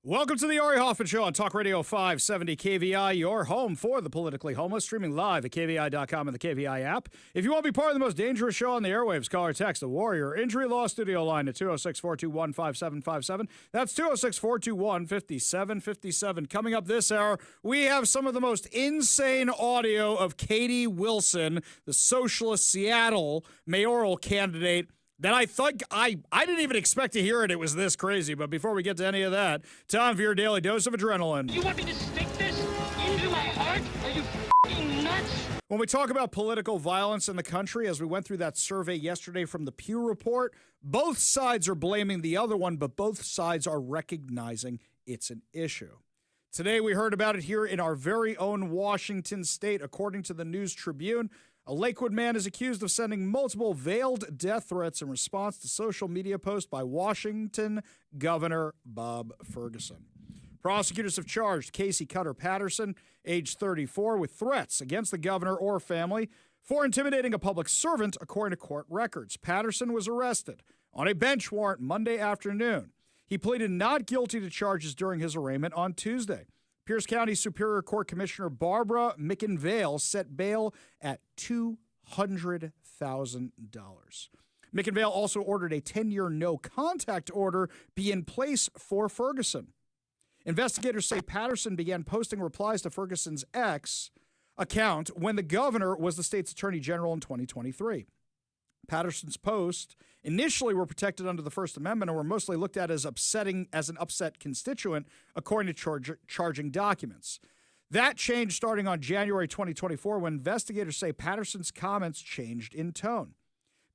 Welcome to the Ari Hoffman Show on Talk Radio 570 KVI, your home for the politically homeless, streaming live at KVI.com and the KVI app. If you want to be part of the most dangerous show on the airwaves, call or text the Warrior Injury Law Studio line at 206-421-5757. That's 206-421-5757. Coming up this hour, we have some of the most insane audio of Katie Wilson, the socialist Seattle mayoral candidate, that I thought I didn't even expect to hear it. It was this crazy. But before we get to any of that, time for your daily dose of adrenaline. You want me to stick this into my heart? Are you f***ing nuts? When we talk about political violence in the country, as we went through that survey yesterday from the Pew Report, both sides are blaming the other one, but both sides are recognizing it's an issue. Today, we heard about it here in our very own Washington state. According to the News Tribune, a Lakewood man is accused of sending multiple veiled death threats in response to social media posts by Washington Governor Bob Ferguson. Prosecutors have charged Casey Cutter Patterson, age 34, with threats against the governor or family for intimidating a public servant, according to court records. Patterson was arrested on a bench warrant Monday afternoon. He pleaded not guilty to charges during his arraignment on Tuesday. Pierce County Superior Court Commissioner Barbara McInvale set bail at $200,000. McInvale also ordered a 10-year no-contact order be in place for Ferguson. Investigators say Patterson began posting replies to Ferguson's X account when the governor was the state's attorney general in 2023. Patterson's posts initially were protected under the First Amendment and were mostly looked at as an upset constituent, according to charging documents. That changed starting on January 2024 when investigators say Patterson's comments changed in tone.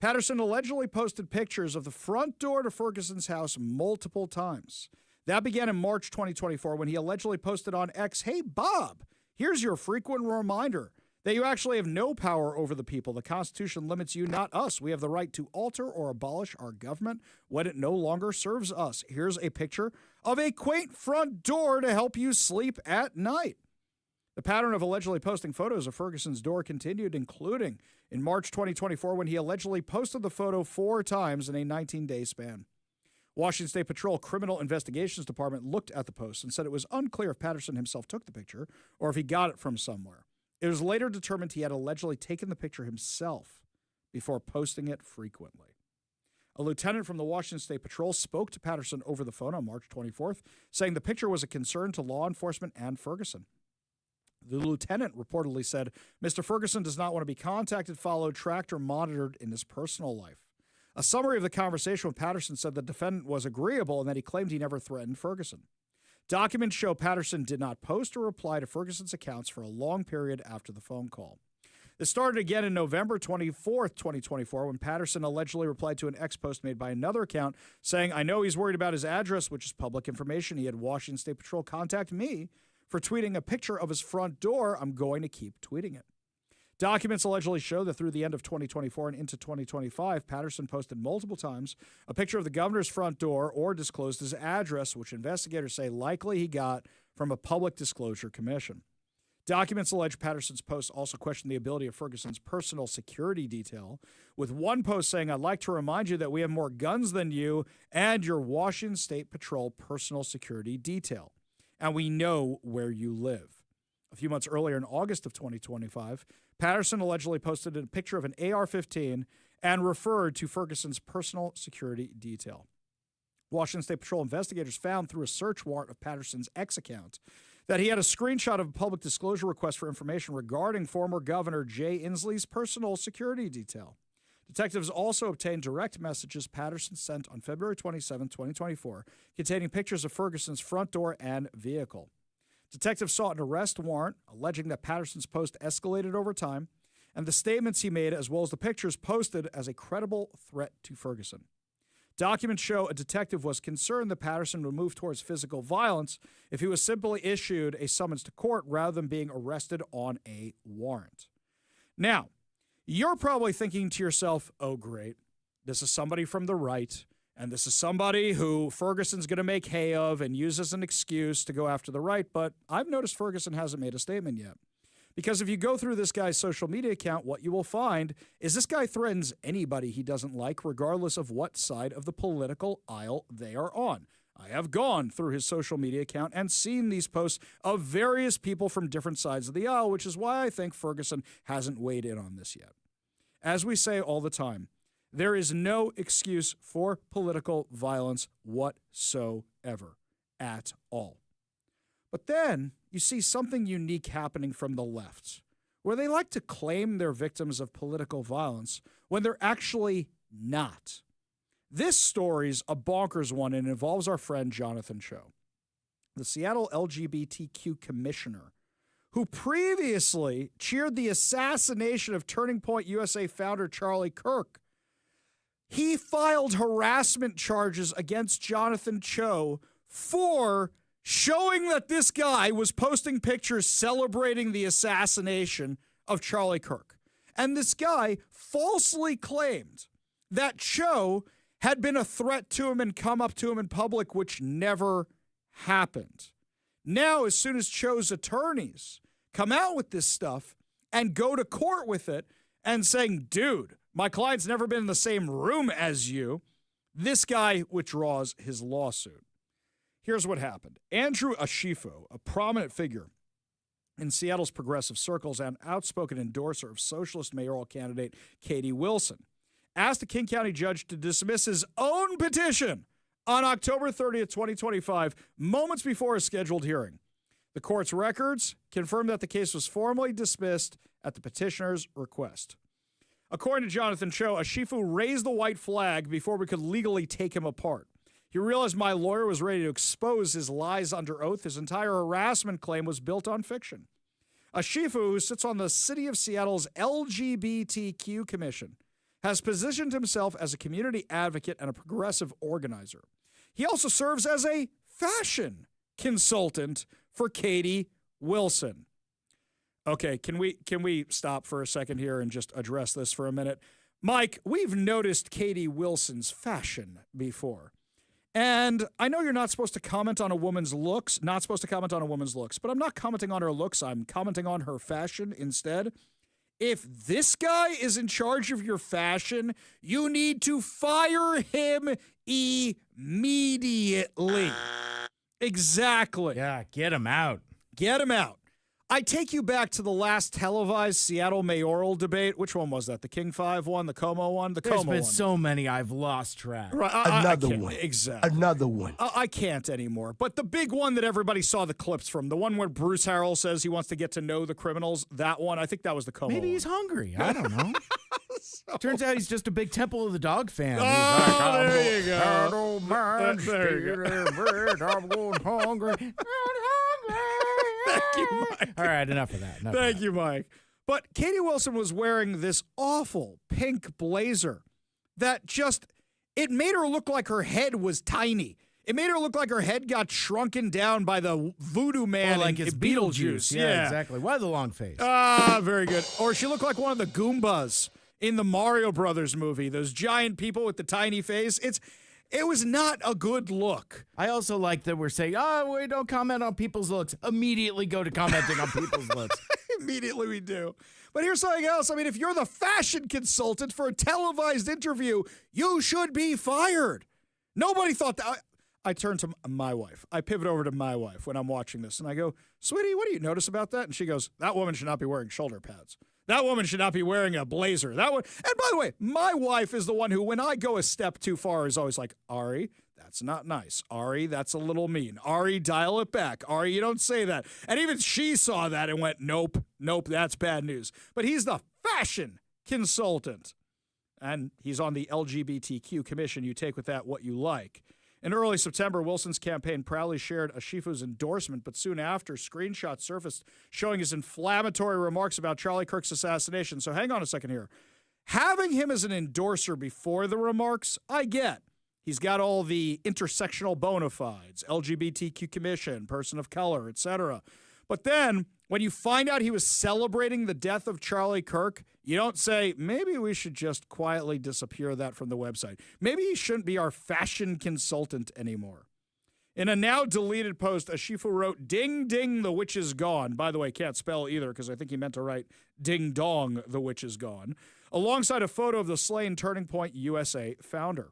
Patterson allegedly posted pictures of the front door to Ferguson's house multiple times. That began in March 2024 when he allegedly posted on X, "Hey, Bob, here's your frequent reminder that you actually have no power over the people. The Constitution limits you, not us. We have the right to alter or abolish our government when it no longer serves us. Here's a picture of a quaint front door to help you sleep at night." The pattern of allegedly posting photos of Ferguson's door continued, including in March 2024 when he allegedly posted the photo 4 times in a 19-day span. Washington State Patrol Criminal Investigations Department looked at the post and said it was unclear if Patterson himself took the picture or if he got it from somewhere. It was later determined he had allegedly taken the picture himself before posting it frequently. A lieutenant from the Washington State Patrol spoke to Patterson over the phone on March 24th, saying the picture was a concern to law enforcement and Ferguson. The lieutenant reportedly said, "Mr. Ferguson does not want to be contacted, followed, tracked, or monitored in his personal life." A summary of the conversation with Patterson said the defendant was agreeable and that he claimed he never threatened Ferguson. Documents show Patterson did not post or reply to Ferguson's accounts for a long period after the phone call. This started again in November 24th, 2024, when Patterson allegedly replied to an X post made by another account saying, "I know he's worried about his address, which is public information. He had Washington State Patrol contact me for tweeting a picture of his front door. I'm going to keep tweeting it." Documents allegedly show that through the end of 2024 and into 2025, Patterson posted multiple times a picture of the governor's front door or disclosed his address, which investigators say likely he got from a public disclosure commission. Documents allege Patterson's posts also question the ability of Ferguson's personal security detail, with one post saying, "I'd like to remind you that we have more guns than you and your Washington State Patrol personal security detail, and we know where you live." A few months earlier, in August of 2025, Patterson allegedly posted a picture of an AR-15 and referred to Ferguson's personal security detail. Washington State Patrol investigators found through a search warrant of Patterson's X account that he had a screenshot of a public disclosure request for information regarding former Governor Jay Inslee's personal security detail. Detectives also obtained direct messages Patterson sent on February 27, 2024, containing pictures of Ferguson's front door and vehicle. Detectives sought an arrest warrant, alleging that Patterson's post escalated over time, and the statements he made, as well as the pictures, posted as a credible threat to Ferguson. Documents show a detective was concerned that Patterson would move towards physical violence if he was simply issued a summons to court rather than being arrested on a warrant. Now, you're probably thinking to yourself, "Oh, great, this is somebody from the right, and this is somebody who Ferguson's going to make hay of and use as an excuse to go after the right." But I've noticed Ferguson hasn't made a statement yet. Because if you go through this guy's social media account, what you will find is this guy threatens anybody he doesn't like, regardless of what side of the political aisle they are on. I have gone through his social media account and seen these posts of various people from different sides of the aisle, which is why I think Ferguson hasn't weighed in on this yet. As we say all the time, there is no excuse for political violence whatsoever at all. But then you see something unique happening from the left, where they like to claim they're victims of political violence when they're actually not. This story's a bonkers one and involves our friend Jonathan Cho, the Seattle LGBTQ commissioner, who previously cheered the assassination of Turning Point USA founder Charlie Kirk. He filed harassment charges against Jonathan Cho for showing that this guy was posting pictures celebrating the assassination of Charlie Kirk. And this guy falsely claimed that Cho had been a threat to him and come up to him in public, which never happened. Now, as soon as Cho's attorneys come out with this stuff and go to court with it and saying, dude, my client's never been in the same room as you, this guy withdraws his lawsuit. Here's what happened. Andrew Ashifu, a prominent figure in Seattle's progressive circles and outspoken endorser of socialist mayoral candidate Katie Wilson, asked a King County judge to dismiss his own petition on October 30th, 2025, moments before a scheduled hearing. The court's records confirm that the case was formally dismissed at the petitioner's request. According to Jonathan Cho, Ashifu raised the white flag before we could legally take him apart. He realized my lawyer was ready to expose his lies under oath. His entire harassment claim was built on fiction. Ashifu, who sits on the City of Seattle's LGBTQ Commission, has positioned himself as a community advocate and a progressive organizer. He also serves as a fashion consultant for Katie Wilson. Okay, can we stop for a second here and just address this for a minute? Mike, we've noticed Katie Wilson's fashion before. And I know you're not supposed to comment on a woman's looks, but I'm not commenting on her looks. I'm commenting on her fashion instead. If this guy is in charge of your fashion, you need to fire him immediately. Exactly. Yeah, get him out. Get him out. I take you back to the last televised Seattle mayoral debate. Which one was that? The King 5 one, the Como one? The There's Como been one. so many, I've lost track. Right, Another can't- one. Exactly. Another one. I can't anymore. But the big one that everybody saw the clips from, the one where Bruce Harrell says he wants to get to know the criminals, that one, I think that was the Como Maybe one. he's hungry. I don't know. Turns out he's just a big Temple of the Dog fan. Oh, there you go. I don't mind There you go. stealing bread. I'm going hungry. Thank you, Mike. All right, enough of that. Thank you, Mike. But Katie Wilson was wearing this awful pink blazer that just, it made her look like her head was tiny. It made her look like her head got shrunken down by the voodoo man like in it's Beetlejuice. Yeah, exactly. Why the long face? Ah, very good. Or she looked like one of the Goombas in the Mario Brothers movie, those giant people with the tiny face. It was not a good look. I also like that we're saying, we don't comment on people's looks. Immediately go to commenting on people's looks. Immediately we do. But here's something else. I mean, if you're the fashion consultant for a televised interview, you should be fired. Nobody thought that. I turn to my wife. I pivot over to my wife when I'm watching this, and I go, sweetie, what do you notice about that? And she goes, that woman should not be wearing shoulder pads. That woman should not be wearing a blazer. That one. And by the way, my wife is the one who, when I go a step too far, is always like, Ari, that's not nice. Ari, that's a little mean. Ari, dial it back. Ari, you don't say that. And even she saw that and went, nope, that's bad news. But he's the fashion consultant. And he's on the LGBTQ commission. You take with that what you like. In early September, Wilson's campaign proudly shared Ashifu's endorsement, but soon after, screenshots surfaced showing his inflammatory remarks about Charlie Kirk's assassination. So hang on a second here. Having him as an endorser before the remarks, I get. He's got all the intersectional bona fides, LGBTQ commission, person of color, etc. But then, when you find out he was celebrating the death of Charlie Kirk, you don't say, maybe we should just quietly disappear that from the website. Maybe he shouldn't be our fashion consultant anymore. In a now deleted post, Ashifu wrote, ding, ding, the witch is gone. By the way, can't spell either because I think he meant to write ding dong, the witch is gone, alongside a photo of the slain Turning Point USA founder.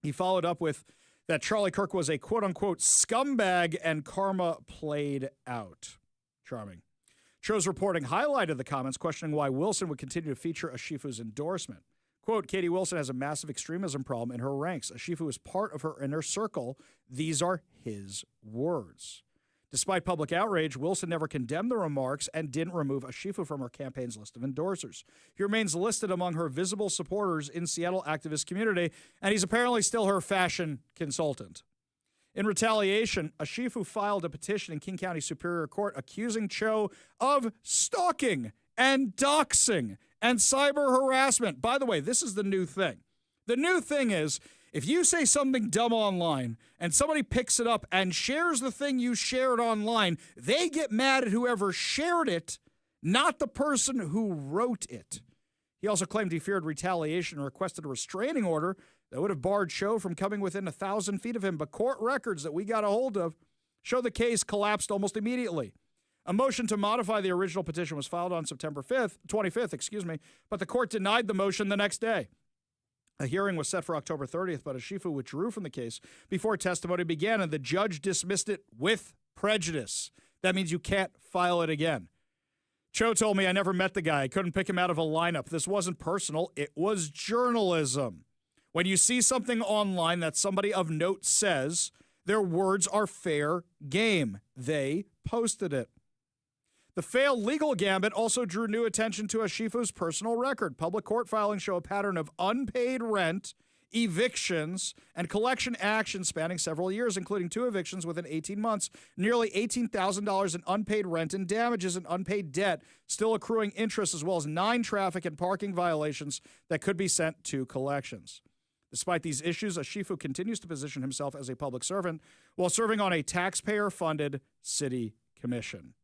He followed up with, that Charlie Kirk was a quote-unquote scumbag and karma played out. Charming. Cho's reporting highlighted the comments questioning why Wilson would continue to feature Ashifu's endorsement. Quote, Katie Wilson has a massive extremism problem in her ranks. Ashifu is part of her inner circle. These are his words. Despite public outrage, Wilson never condemned the remarks and didn't remove Ashifu from her campaign's list of endorsers. He remains listed among her visible supporters in Seattle activist community, and he's apparently still her fashion consultant. In retaliation, Ashifu filed a petition in King County Superior Court accusing Cho of stalking and doxing and cyber harassment. By the way, this is the new thing. The new thing is, if you say something dumb online and somebody picks it up and shares the thing you shared online, they get mad at whoever shared it, not the person who wrote it. He also claimed he feared retaliation and requested a restraining order that would have barred Cho from coming within 1,000 feet of him. But court records that we got a hold of show the case collapsed almost immediately. A motion to modify the original petition was filed on September 25th, but the court denied the motion the next day. A hearing was set for October 30th, but Ashifu withdrew from the case before testimony began, and the judge dismissed it with prejudice. That means you can't file it again. Cho told me I never met the guy. I couldn't pick him out of a lineup. This wasn't personal. It was journalism. When you see something online that somebody of note says, their words are fair game. They posted it. The failed legal gambit also drew new attention to Ashifu's personal record. Public court filings show a pattern of unpaid rent, evictions, and collection actions spanning several years, including 2 evictions within 18 months, nearly $18,000 in unpaid rent and damages and unpaid debt, still accruing interest, as well as 9 traffic and parking violations that could be sent to collections. Despite these issues, Ashifu continues to position himself as a public servant while serving on a taxpayer-funded city commission.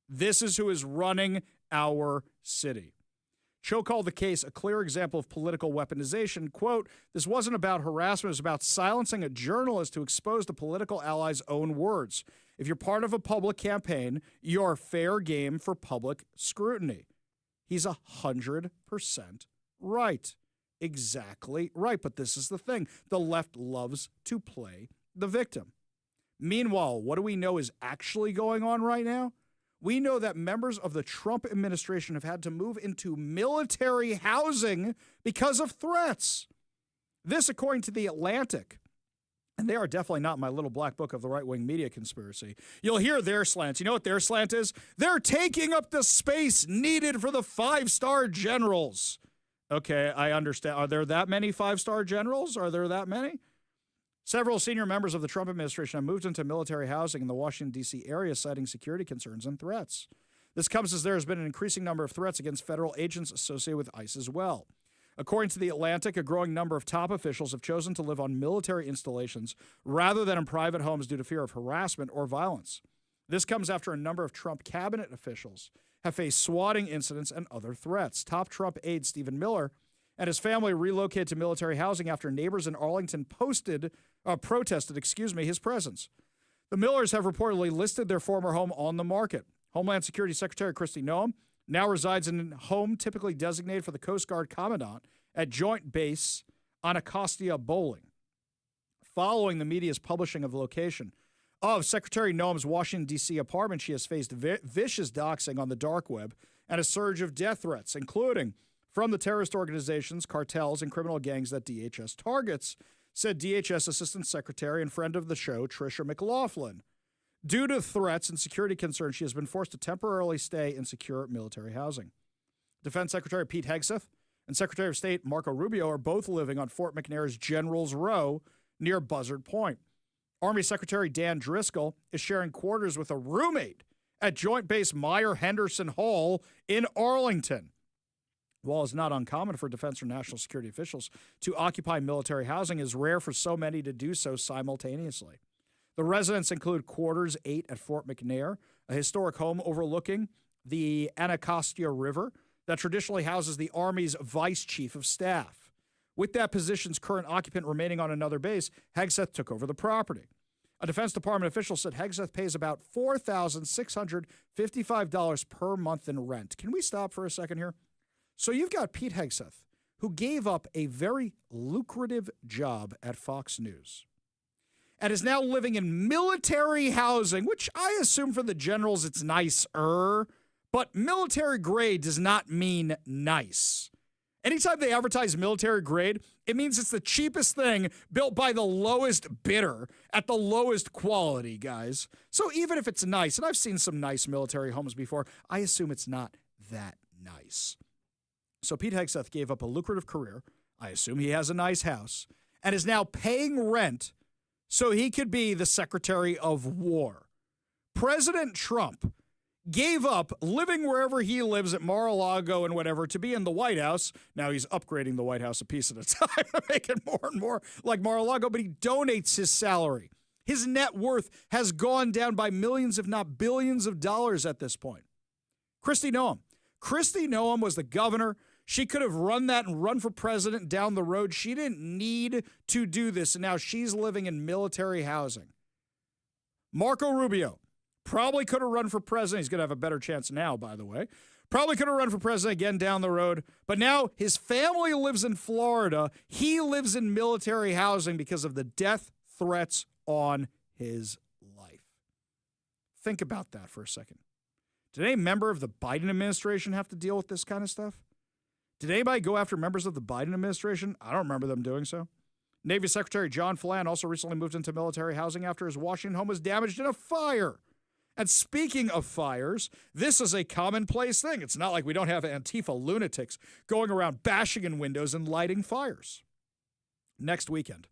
This is who is running our city. Cho called the case a clear example of political weaponization. Quote, this wasn't about harassment. It was about silencing a journalist who exposed a political ally's own words. If you're part of a public campaign, you're fair game for public scrutiny. He's 100% right. Exactly right. But this is the thing. The left loves to play the victim. Meanwhile, what do we know is actually going on right now? We know that members of the Trump administration have had to move into military housing because of threats. This, according to The Atlantic, and they are definitely not my little black book of the right-wing media conspiracy. You'll hear their slants. You know what their slant is? They're taking up the space needed for the 5-star generals. Okay, I understand. Are there that many 5-star generals? Are there that many? Several senior members of the Trump administration have moved into military housing in the Washington, D.C. area, citing security concerns and threats. This comes as there has been an increasing number of threats against federal agents associated with ICE as well. According to The Atlantic, a growing number of top officials have chosen to live on military installations rather than in private homes due to fear of harassment or violence. This comes after a number of Trump cabinet officials have faced swatting incidents and other threats. Top Trump aide Stephen Miller and his family relocated to military housing after neighbors in Arlington protested his presence. The Millers have reportedly listed their former home on the market. Homeland Security Secretary Kristi Noem now resides in a home typically designated for the Coast Guard Commandant at Joint Base Anacostia Bowling. Following the media's publishing of the location of Secretary Noem's Washington, D.C. apartment, she has faced vicious doxing on the dark web and a surge of death threats, including from the terrorist organizations, cartels, and criminal gangs that DHS targets, said DHS Assistant Secretary and friend of the show, Tricia McLaughlin. Due to threats and security concerns, she has been forced to temporarily stay in secure military housing. Defense Secretary Pete Hegseth and Secretary of State Marco Rubio are both living on Fort McNair's Generals Row near Buzzard Point. Army Secretary Dan Driscoll is sharing quarters with a roommate at Joint Base Meyer-Henderson Hall in Arlington. While it's not uncommon for defense or national security officials to occupy military housing, it is rare for so many to do so simultaneously. The residents include Quarters 8 at Fort McNair, a historic home overlooking the Anacostia River that traditionally houses the Army's Vice Chief of Staff. With that position's current occupant remaining on another base, Hegseth took over the property. A Defense Department official said Hegseth pays about $4,655 per month in rent. Can we stop for a second here? So you've got Pete Hegseth, who gave up a very lucrative job at Fox News. and is now living in military housing, which I assume for the generals it's nicer, but military grade does not mean nice. Anytime they advertise military grade, it means it's the cheapest thing built by the lowest bidder at the lowest quality, guys. So even if it's nice, and I've seen some nice military homes before, I assume it's not that nice. So Pete Hegseth gave up a lucrative career. I assume he has a nice house and is now paying rent so he could be the Secretary of War. President Trump gave up living wherever he lives at Mar-a-Lago and whatever to be in the White House. Now he's upgrading the White House a piece at a time to make it more and more like Mar-a-Lago, but he donates his salary. His net worth has gone down by millions, if not billions of dollars at this point. Kristi Noem. Kristi Noem was the governor. She could have run that and run for president down the road. She didn't need to do this, and now she's living in military housing. Marco Rubio probably could have run for president. He's going to have a better chance now, by the way. Probably could have run for president again down the road. But now his family lives in Florida. He lives in military housing because of the death threats on his life. Think about that for a second. Did any member of the Biden administration have to deal with this kind of stuff? Did anybody go after members of the Biden administration? I don't remember them doing so. Navy Secretary John Flynn also recently moved into military housing after his Washington home was damaged in a fire. And speaking of fires, this is a commonplace thing. It's not like we don't have Antifa lunatics going around bashing in windows and lighting fires. Next weekend,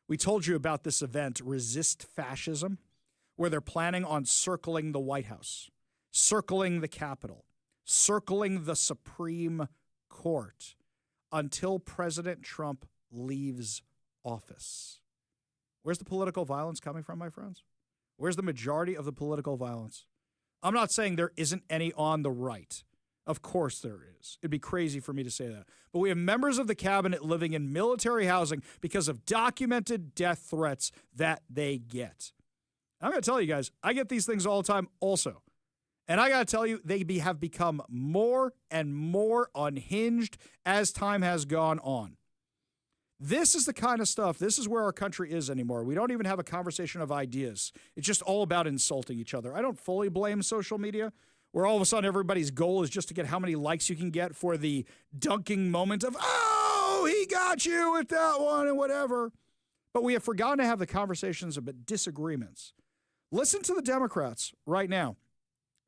we told you about this event, Resist Fascism, where they're planning on circling the White House, circling the Capitol, circling the Supreme Court until President Trump leaves office. Where's the political violence coming from, my friends? Where's the majority of the political violence? I'm not saying there isn't any on the right. Of course there is. It'd be crazy for me to say that. But we have members of the cabinet living in military housing because of documented death threats that they get. I'm going to tell you guys, I get these things all the time also. And I got to tell you, they have become more and more unhinged as time has gone on. This is the kind of stuff, this is where our country is anymore. We don't even have a conversation of ideas. It's just all about insulting each other. I don't fully blame social media, where all of a sudden everybody's goal is just to get how many likes you can get for the dunking moment of, oh, he got you with that one and whatever. But we have forgotten to have the conversations about disagreements. Listen to the Democrats right now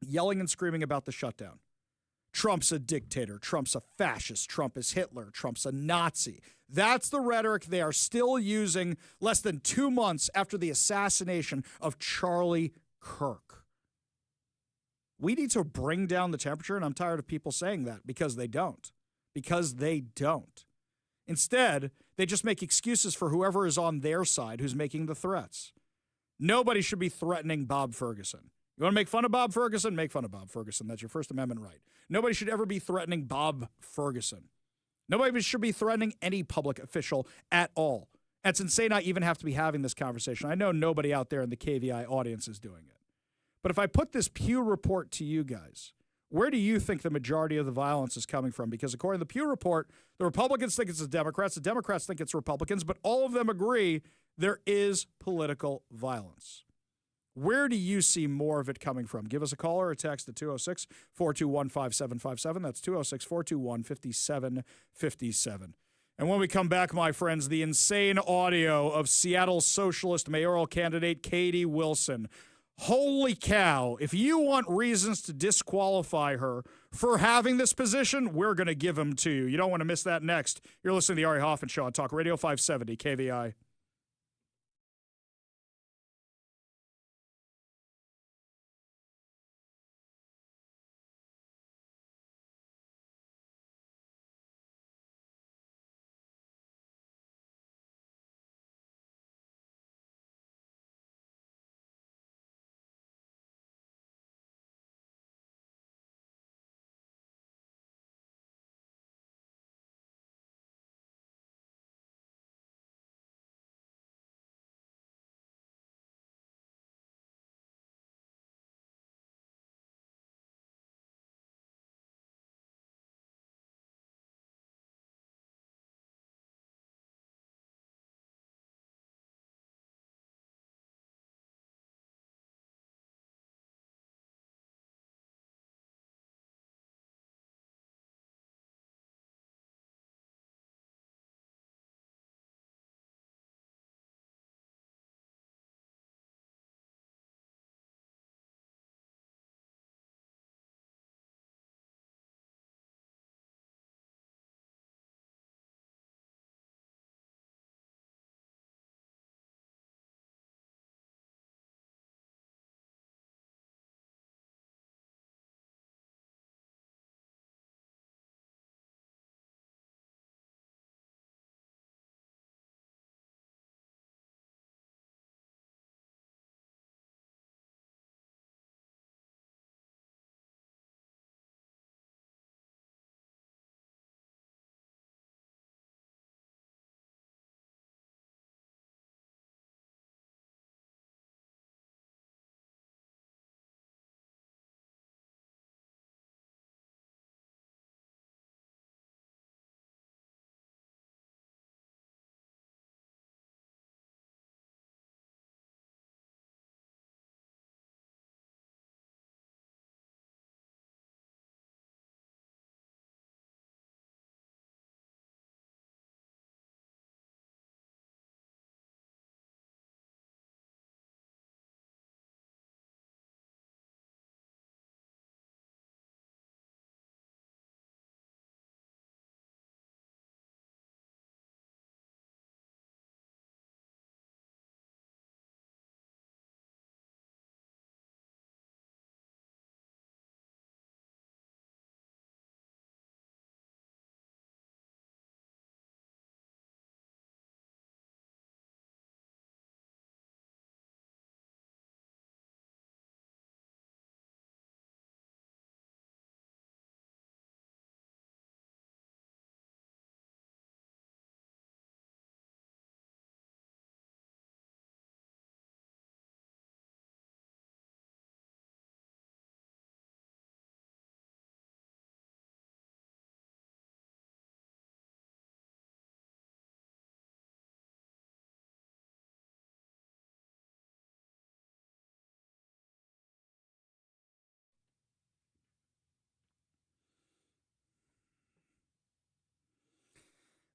yelling and screaming about the shutdown. Trump's a dictator. Trump's a fascist. Trump is Hitler. Trump's a Nazi. That's the rhetoric they are still using less than 2 months after the assassination of Charlie Kirk. We need to bring down the temperature, and I'm tired of people saying that because they don't. Because they don't. Instead, they just make excuses for whoever is on their side who's making the threats. Nobody should be threatening Bob Ferguson. You want to make fun of Bob Ferguson? Make fun of Bob Ferguson. That's your First Amendment right. Nobody should ever be threatening Bob Ferguson. Nobody should be threatening any public official at all. It's insane I even have to be having this conversation. I know nobody out there in the KVI audience is doing it. But if I put this Pew report to you guys, where do you think the majority of the violence is coming from? Because according to the Pew report, the Republicans think it's the Democrats think it's Republicans, but all of them agree there is political violence. Where do you see more of it coming from? Give us a call or a text at 206-421-5757. That's 206-421-5757. And when we come back, my friends, the insane audio of Seattle socialist mayoral candidate Katie Wilson. Holy cow. If you want reasons to disqualify her for having this position, we're going to give them to you. You don't want to miss that next. You're listening to the Ari Hoffman Show on Talk Radio 570 KVI.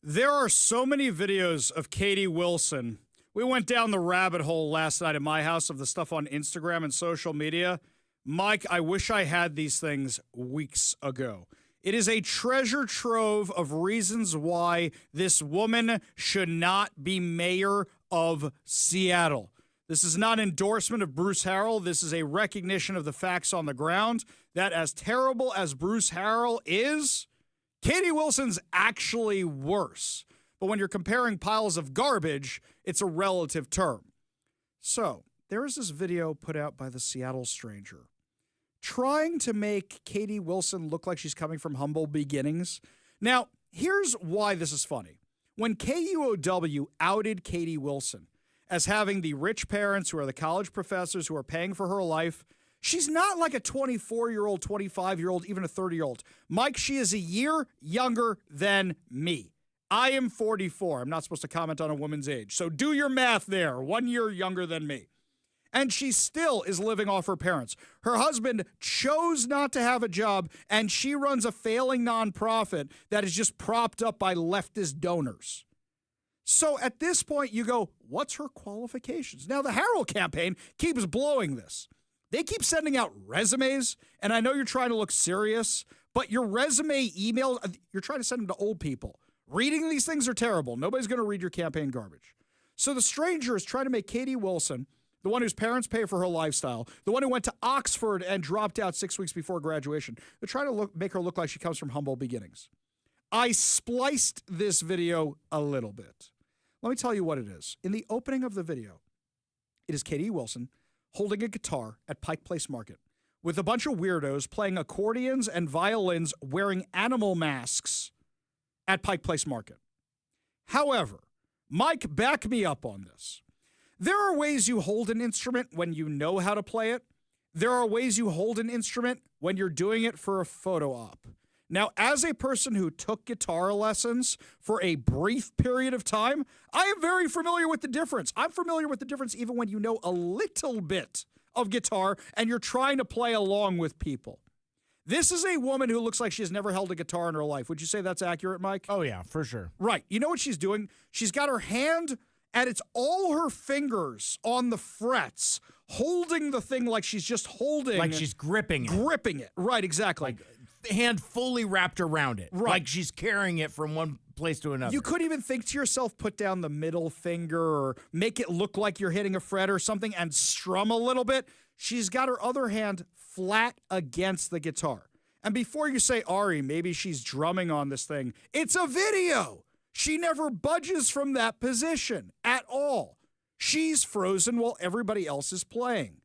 There are so many videos of Katie Wilson. We went down the rabbit hole last night at my house of the stuff on Instagram and social media. Mike, I wish I had these things weeks ago. It is a treasure trove of reasons why this woman should not be mayor of Seattle. This is not endorsement of Bruce Harrell. This is a recognition of the facts on the ground that as terrible as Bruce Harrell is, Katie Wilson's actually worse. But when you're comparing piles of garbage, it's a relative term. So, there is this video put out by the Seattle Stranger trying to make Katie Wilson look like she's coming from humble beginnings. Now, here's why this is funny. When KUOW outed Katie Wilson as having the rich parents who are the college professors who are paying for her life, she's not like a 24-year-old, 25-year-old, even a 30-year-old. Mike, she is a year younger than me. I am 44. I'm not supposed to comment on a woman's age. So do your math there. 1 year younger than me. And she still is living off her parents. Her husband chose not to have a job, and she runs a failing nonprofit that is just propped up by leftist donors. So at this point, you go, what's her qualifications? Now, the Harrell campaign keeps blowing this. They keep sending out resumes, and I know you're trying to look serious, but your resume email, you're trying to send them to old people. Reading these things are terrible. Nobody's going to read your campaign garbage. So the Stranger is trying to make Katie Wilson, the one whose parents pay for her lifestyle, the one who went to Oxford and dropped out 6 weeks before graduation, they're trying to make her look like she comes from humble beginnings. I spliced this video a little bit. Let me tell you what it is. In the opening of the video, it is Katie Wilson holding a guitar at Pike Place Market with a bunch of weirdos playing accordions and violins wearing animal masks at Pike Place Market. However, Mike, back me up on this. There are ways you hold an instrument when you know how to play it. There are ways you hold an instrument when you're doing it for a photo op. Now, as a person who took guitar lessons for a brief period of time, I am very familiar with the difference. I'm familiar with the difference even when you know a little bit of guitar and you're trying to play along with people. This is a woman who looks like she has never held a guitar in her life. Would you say that's accurate, Mike? Oh, yeah, for sure. Right. You know what she's doing? She's got her hand, and it's all her fingers on the frets, holding the thing like she's just holding. Like she's gripping it. Gripping it. Right, exactly. Like hand fully wrapped around it. Right. Like she's carrying it from one place to another. You could even think to yourself, put down the middle finger or make it look like you're hitting a fret or something and strum a little bit. She's got her other hand flat against the guitar. And before you say, Ari, maybe she's drumming on this thing, it's a video. She never budges from that position at all. She's frozen while everybody else is playing.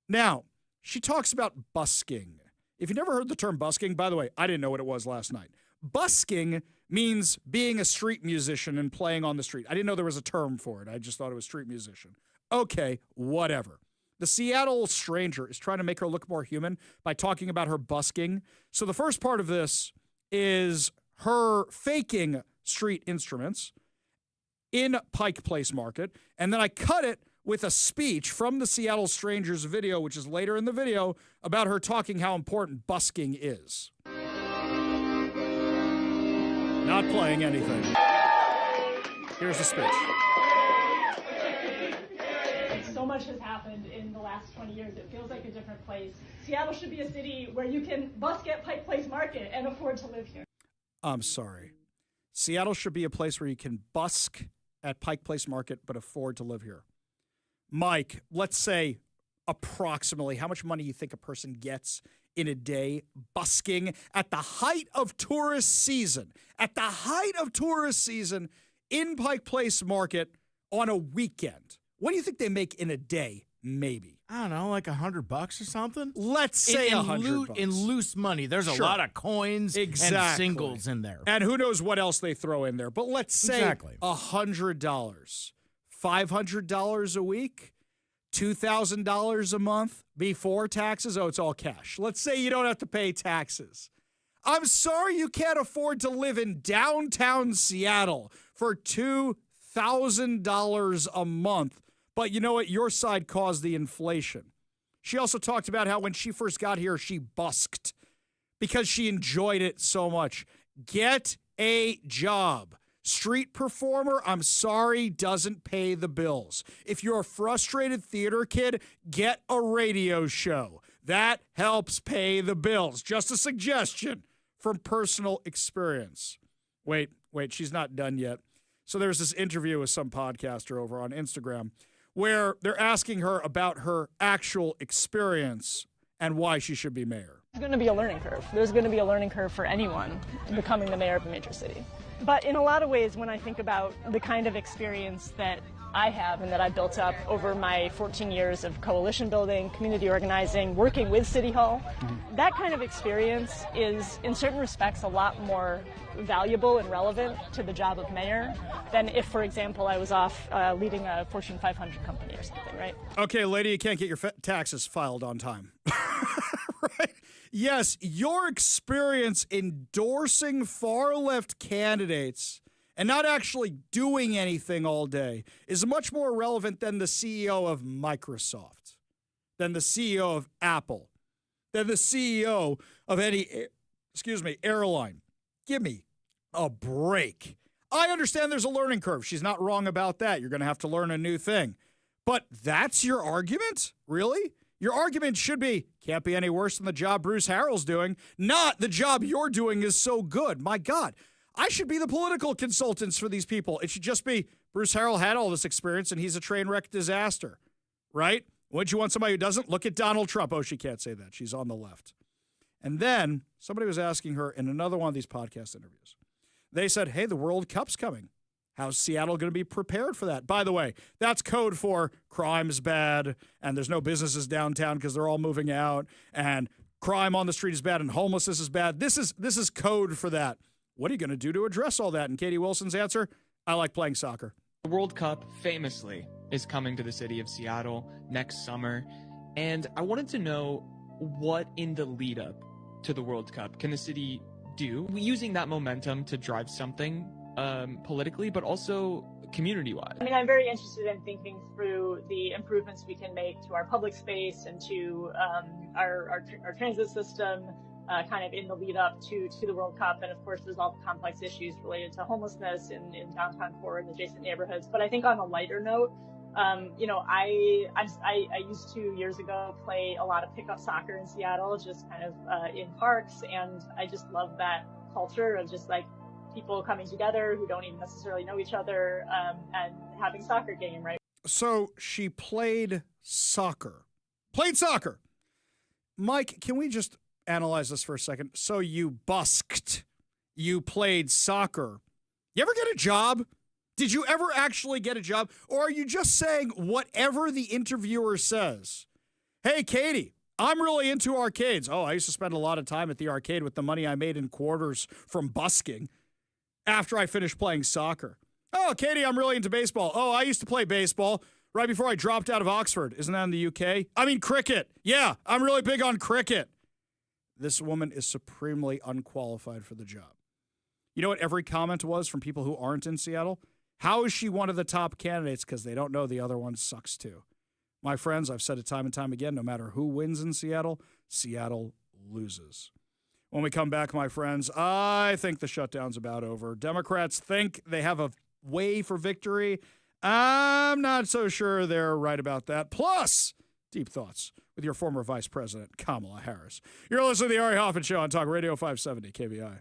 Now, she talks about busking. If you never heard the term busking, by the way, I didn't know what it was last night. Busking means being a street musician and playing on the street. I didn't know there was a term for it. I just thought it was street musician. Okay, whatever. The Seattle Stranger is trying to make her look more human by talking about her busking. So the first part of this is her faking street instruments in Pike Place Market, and then I cut it with a speech from the Seattle Stranger's video, which is later in the video, about her talking how important busking is. Not playing anything. Here's the speech. So much has happened in the last 20 years. It feels like a different place. Seattle should be a city where you can busk at Pike Place Market and afford to live here. I'm sorry. Seattle should be a place where you can busk at Pike Place Market but afford to live here. Mike, let's say approximately how much money you think a person gets in a day busking at the height of tourist season. At the height of tourist season in Pike Place Market on a weekend. What do you think they make in a day, maybe? I don't know, like $100 or something? Let's say $100. In loose money. There's a lot of coins and singles in there. And who knows what else they throw in there. But let's say $100. $500 a week? $2,000 a month before taxes? Oh, it's all cash. Let's say you don't have to pay taxes. I'm sorry you can't afford to live in downtown Seattle for $2,000 a month. But you know what? Your side caused the inflation. She also talked about how when she first got here, she busked because she enjoyed it so much. Get a job. Street performer, I'm sorry, doesn't pay the bills. If you're a frustrated theater kid, get a radio show. That helps pay the bills. Just a suggestion from personal experience. Wait, she's not done yet. So there's this interview with some podcaster over on Instagram where they're asking her about her actual experience and why she should be mayor. There's going to be a learning curve. There's going to be a learning curve for anyone becoming the mayor of a major city. But in a lot of ways, when I think about the kind of experience that I have and that I built up over my 14 years of coalition building, community organizing, working with City Hall, that kind of experience is, in certain respects, a lot more valuable and relevant to the job of mayor than if, for example, I was off leading a Fortune 500 company or something, right? Okay, lady, you can't get your taxes filed on time. Right? Yes, your experience endorsing far-left candidates and not actually doing anything all day is much more relevant than the CEO of Microsoft, than the CEO of Apple, than the CEO of any, airline. Give me a break. I understand there's a learning curve. She's not wrong about that. You're going to have to learn a new thing. But that's your argument? Really? Your argument should be, can't be any worse than the job Bruce Harrell's doing. Not the job you're doing is so good. My God, I should be the political consultants for these people. It should just be, Bruce Harrell had all this experience and he's a train wreck disaster, right? Wouldn't you want somebody who doesn't? Look at Donald Trump. Oh, she can't say that. She's on the left. And then somebody was asking her in another one of these podcast interviews. They said, hey, the World Cup's coming. How's Seattle going to be prepared for that? By the way, that's code for crime's bad and there's no businesses downtown because they're all moving out and crime on the street is bad and homelessness is bad. This is code for that. What are you going to do to address all that? And Katie Wilson's answer, I like playing soccer. The World Cup, famously, is coming to the city of Seattle next summer. And I wanted to know what in the lead up to the World Cup can the city do using that momentum to drive something politically, but also community-wide? I mean, I'm very interested in thinking through the improvements we can make to our public space and to our transit system kind of in the lead up to the World Cup. And of course, there's all the complex issues related to homelessness in downtown core and adjacent neighborhoods. But I think on a lighter note, I used to years ago play a lot of pickup soccer in Seattle, just kind of in parks. And I just love that culture of just like people coming together who don't even necessarily know each other and having a soccer game, right? So she played soccer. Mike, can we just analyze this for a second? So you busked. You played soccer. You ever get a job? Did you ever actually get a job? Or are you just saying whatever the interviewer says? Hey, Katie, I'm really into arcades. Oh, I used to spend a lot of time at the arcade with the money I made in quarters from busking after I finished playing soccer. Oh, Katie, I'm really into baseball. Oh, I used to play baseball right before I dropped out of Oxford. Isn't that in the UK? I mean, cricket. Yeah, I'm really big on cricket. This woman is supremely unqualified for the job. You know what every comment was from people who aren't in Seattle? How is she one of the top candidates? Because they don't know the other one sucks too. My friends, I've said it time and time again, no matter who wins in Seattle, Seattle loses. When we come back, my friends, I think the shutdown's about over. Democrats think they have a way for victory. I'm not so sure they're right about that. Plus, deep thoughts with your former Vice President, Kamala Harris. You're listening to the Ari Hoffman Show on Talk Radio 570 KVI.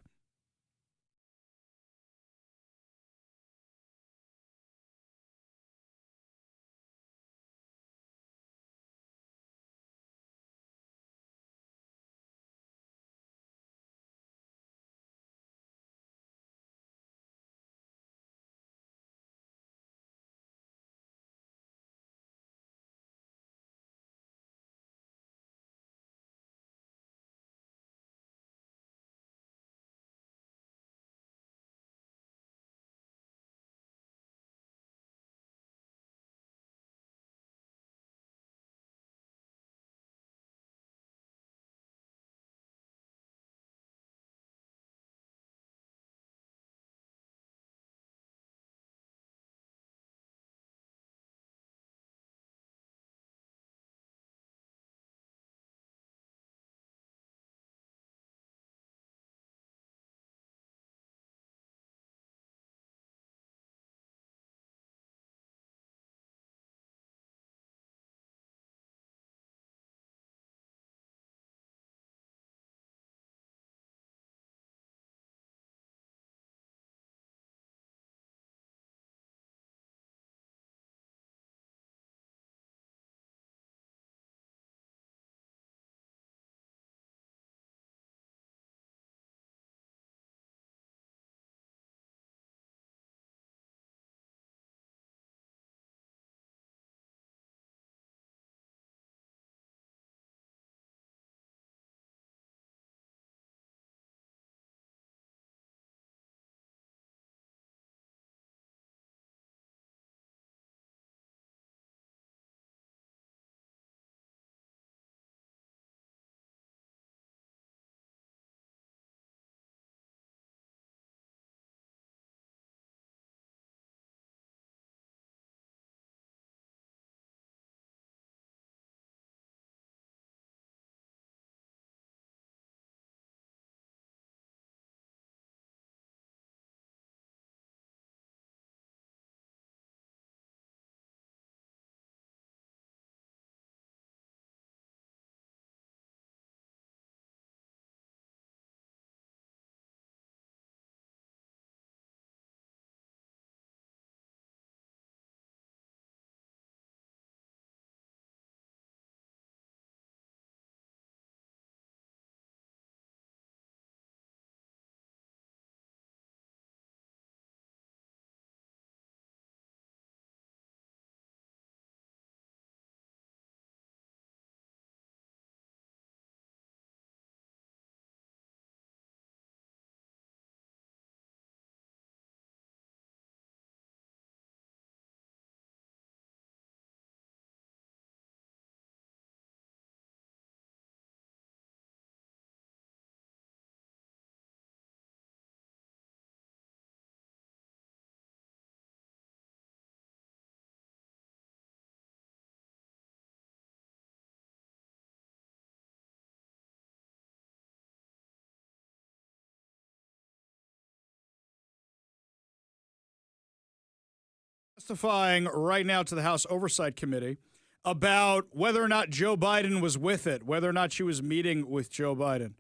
Testifying right now to the House Oversight Committee about whether or not Joe Biden was with it, whether or not she was meeting with Joe Biden.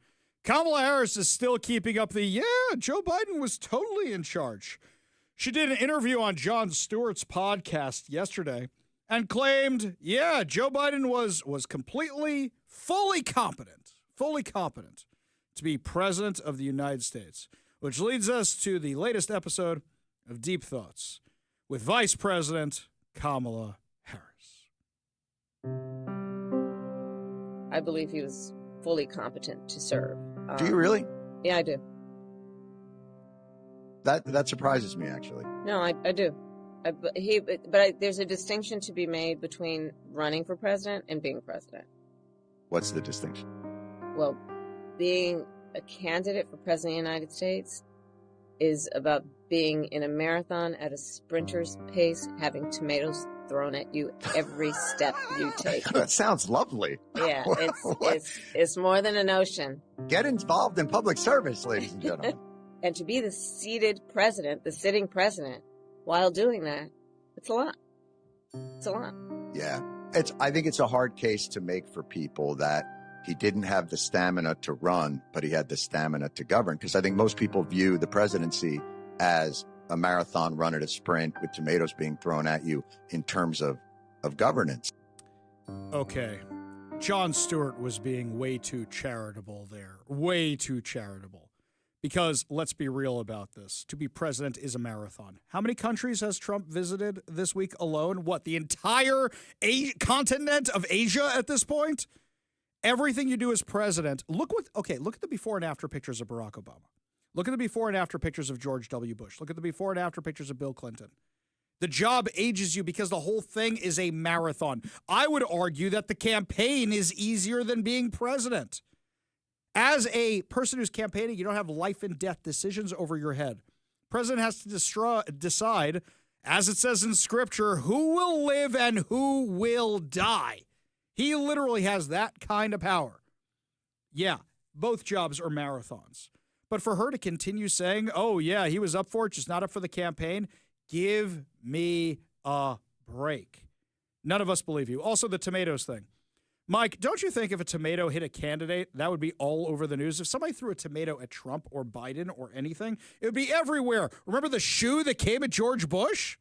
Kamala Harris is still keeping up Joe Biden was totally in charge. She did an interview on Jon Stewart's podcast yesterday and claimed, Joe Biden was completely, fully competent to be president of the United States, which leads us to the latest episode of Deep Thoughts with Vice President Kamala Harris. I believe he was fully competent to serve. Do you really? Yeah, I do. That surprises me, actually. No, I do. There's a distinction to be made between running for president and being president. What's the distinction? Well, being a candidate for president of the United States is about being in a marathon at a sprinter's pace, having tomatoes thrown at you every step you take. That sounds lovely. Yeah, it's more than a notion. Get involved in public service, ladies and gentlemen. And to be the seated president, the sitting president, while doing that, it's a lot. It's a lot. Yeah. I think it's a hard case to make for people that he didn't have the stamina to run, but he had the stamina to govern. Because I think most people view the presidency as a marathon run at a sprint with tomatoes being thrown at you in terms of governance. Okay. Jon Stewart was being way too charitable there. Way too charitable. Because let's be real about this. To be president is a marathon. How many countries has Trump visited this week alone? What, the entire continent of Asia at this point? Everything you do as president. Look at the before and after pictures of Barack Obama. Look at the before and after pictures of George W. Bush. Look at the before and after pictures of Bill Clinton. The job ages you because the whole thing is a marathon. I would argue that the campaign is easier than being president. As a person who's campaigning, you don't have life and death decisions over your head. President has to decide, as it says in scripture, who will live and who will die. He literally has that kind of power. Yeah, both jobs are marathons. But for her to continue saying, he was up for it, just not up for the campaign, give me a break. None of us believe you. Also, the tomatoes thing. Mike, don't you think if a tomato hit a candidate, that would be all over the news? If somebody threw a tomato at Trump or Biden or anything, it would be everywhere. Remember the shoe that came at George Bush?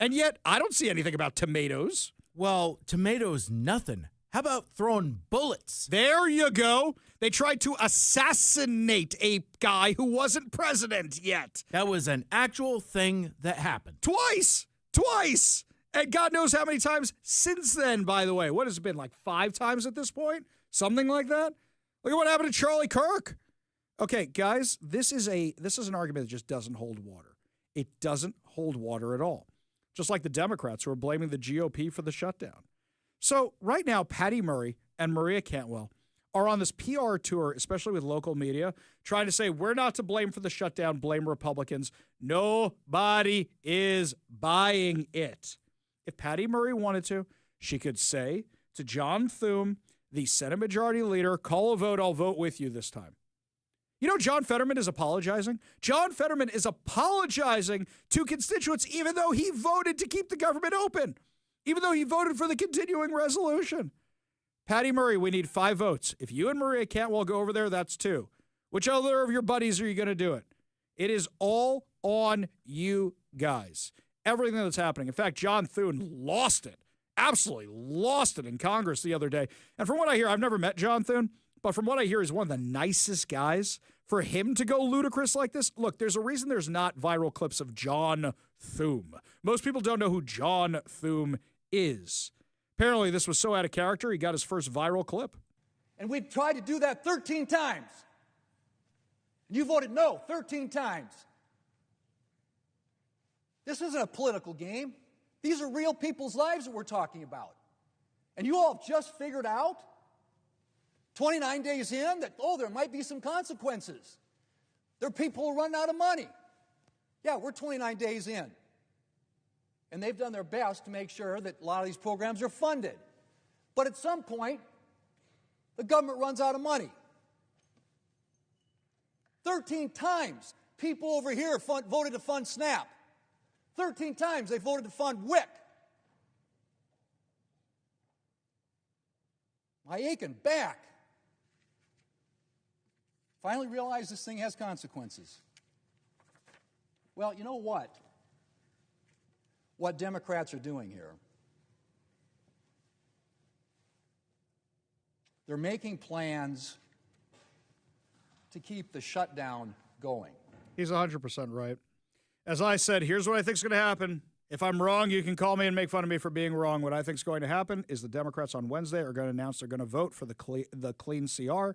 And yet, I don't see anything about tomatoes. Well, tomatoes, nothing. How about throwing bullets? There you go. They tried to assassinate a guy who wasn't president yet. That was an actual thing that happened. Twice. And God knows how many times since then, by the way. What has it been, like 5 times at this point? Something like that? Look at what happened to Charlie Kirk. Okay, guys, this is an argument that just doesn't hold water. It doesn't hold water at all. Just like the Democrats who are blaming the GOP for the shutdown. So right now, Patty Murray and Maria Cantwell are on this PR tour, especially with local media, trying to say, we're not to blame for the shutdown, blame Republicans. Nobody is buying it. If Patty Murray wanted to, she could say to John Thune, the Senate Majority Leader, call a vote, I'll vote with you this time. You know, John Fetterman is apologizing. John Fetterman is apologizing to constituents even though he voted to keep the government open, even though he voted for the continuing resolution. Patty Murray, we need 5 votes. If you and Maria Cantwell go over there, that's 2. Which other of your buddies are you going to do it? It is all on you guys. Everything that's happening. In fact, John Thune lost it, absolutely lost it in Congress the other day. And from what I hear, I've never met John Thune, but from what I hear, he's one of the nicest guys. For him to go ludicrous like this, look, there's a reason there's not viral clips of John Thune. Most people don't know who John Thune is. Apparently, this was so out of character, he got his first viral clip. And we've tried to do that 13 times. And you voted no 13 times. This isn't a political game. These are real people's lives that we're talking about. And you all have just figured out, 29 days in, that, there might be some consequences. There are people who run out of money. Yeah, we're 29 days in. And they've done their best to make sure that a lot of these programs are funded. But at some point, the government runs out of money. 13 times, people over here voted to fund SNAP. 13 times they voted to fund WIC. My aching back. Finally realized this thing has consequences. Well, you know what? What Democrats are doing here. They're making plans to keep the shutdown going. He's 100% right. As I said, here's what I think is going to happen. If I'm wrong, you can call me and make fun of me for being wrong. What I think is going to happen is the Democrats on Wednesday are going to announce they're going to vote for the clean CR,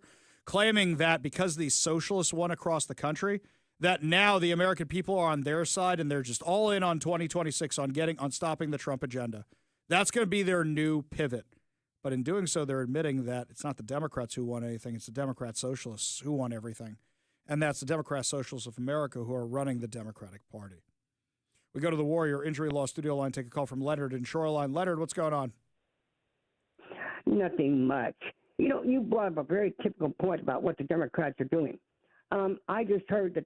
claiming that because these socialists won across the country, that now the American people are on their side and they're just all in on 2026 on stopping the Trump agenda. That's going to be their new pivot. But in doing so, they're admitting that it's not the Democrats who won anything, it's the Democrat socialists who won everything. And that's the Democrat Socialists of America who are running the Democratic Party. We go to the Warrior Injury Law Studio line, take a call from Leonard in Shoreline. Leonard, what's going on? Nothing much. You know, you brought up a very typical point about what the Democrats are doing. I just heard that,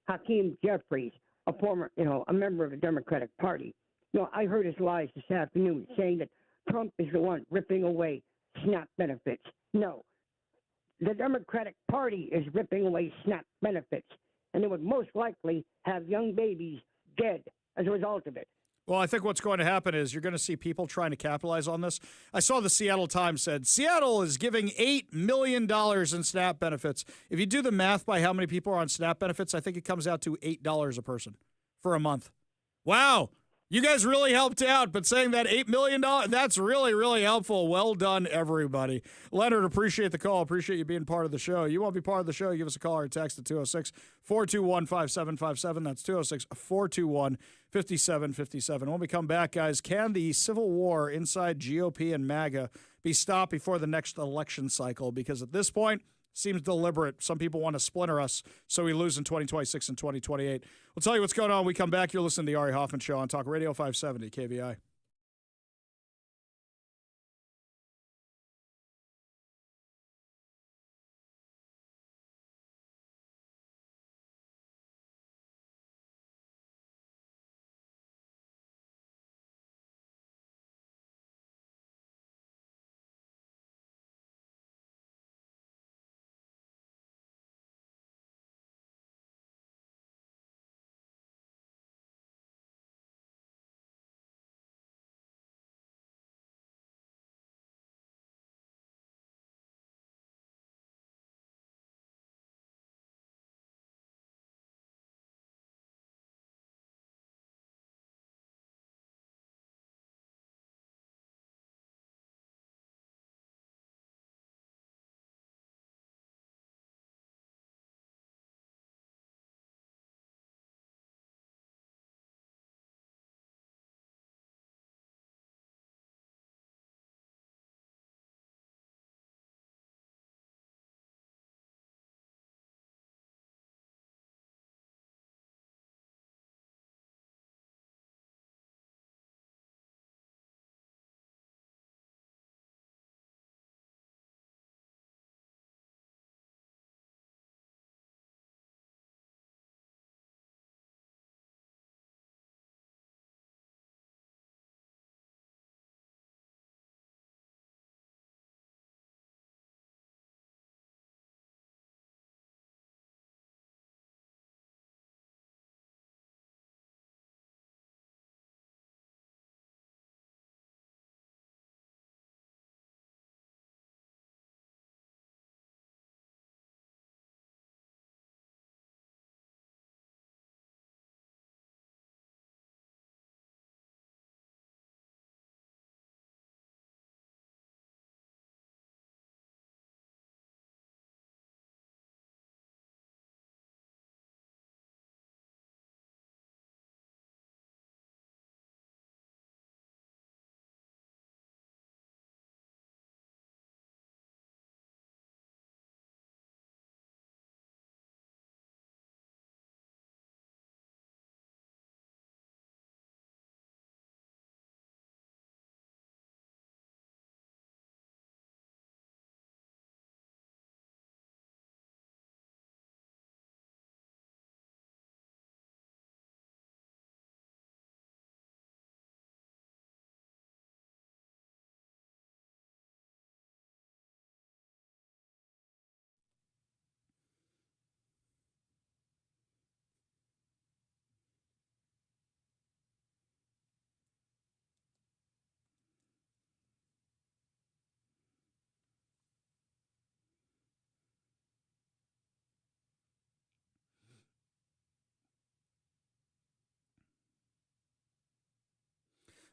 Hakeem Jeffries, a former, a member of the Democratic Party, I heard his lies this afternoon saying that Trump is the one ripping away SNAP benefits. No. The Democratic Party is ripping away SNAP benefits, and they would most likely have young babies dead as a result of it. Well, I think what's going to happen is you're going to see people trying to capitalize on this. I saw the Seattle Times said Seattle is giving $8 million in SNAP benefits. If you do the math by how many people are on SNAP benefits, I think it comes out to $8 a person for a month. Wow. You guys really helped out, but saying that $8 million, that's really, really helpful. Well done, everybody. Leonard, appreciate the call. Appreciate you being part of the show. You want to be part of the show, give us a call or a text at 206-421-5757. That's 206-421-5757. When we come back, guys, can the civil war inside GOP and MAGA be stopped before the next election cycle? Because at this point, seems deliberate. Some people want to splinter us so we lose in 2026 and 2028. We'll tell you what's going on when we come back. You're listening to the Ari Hoffman Show on Talk Radio 570 KVI.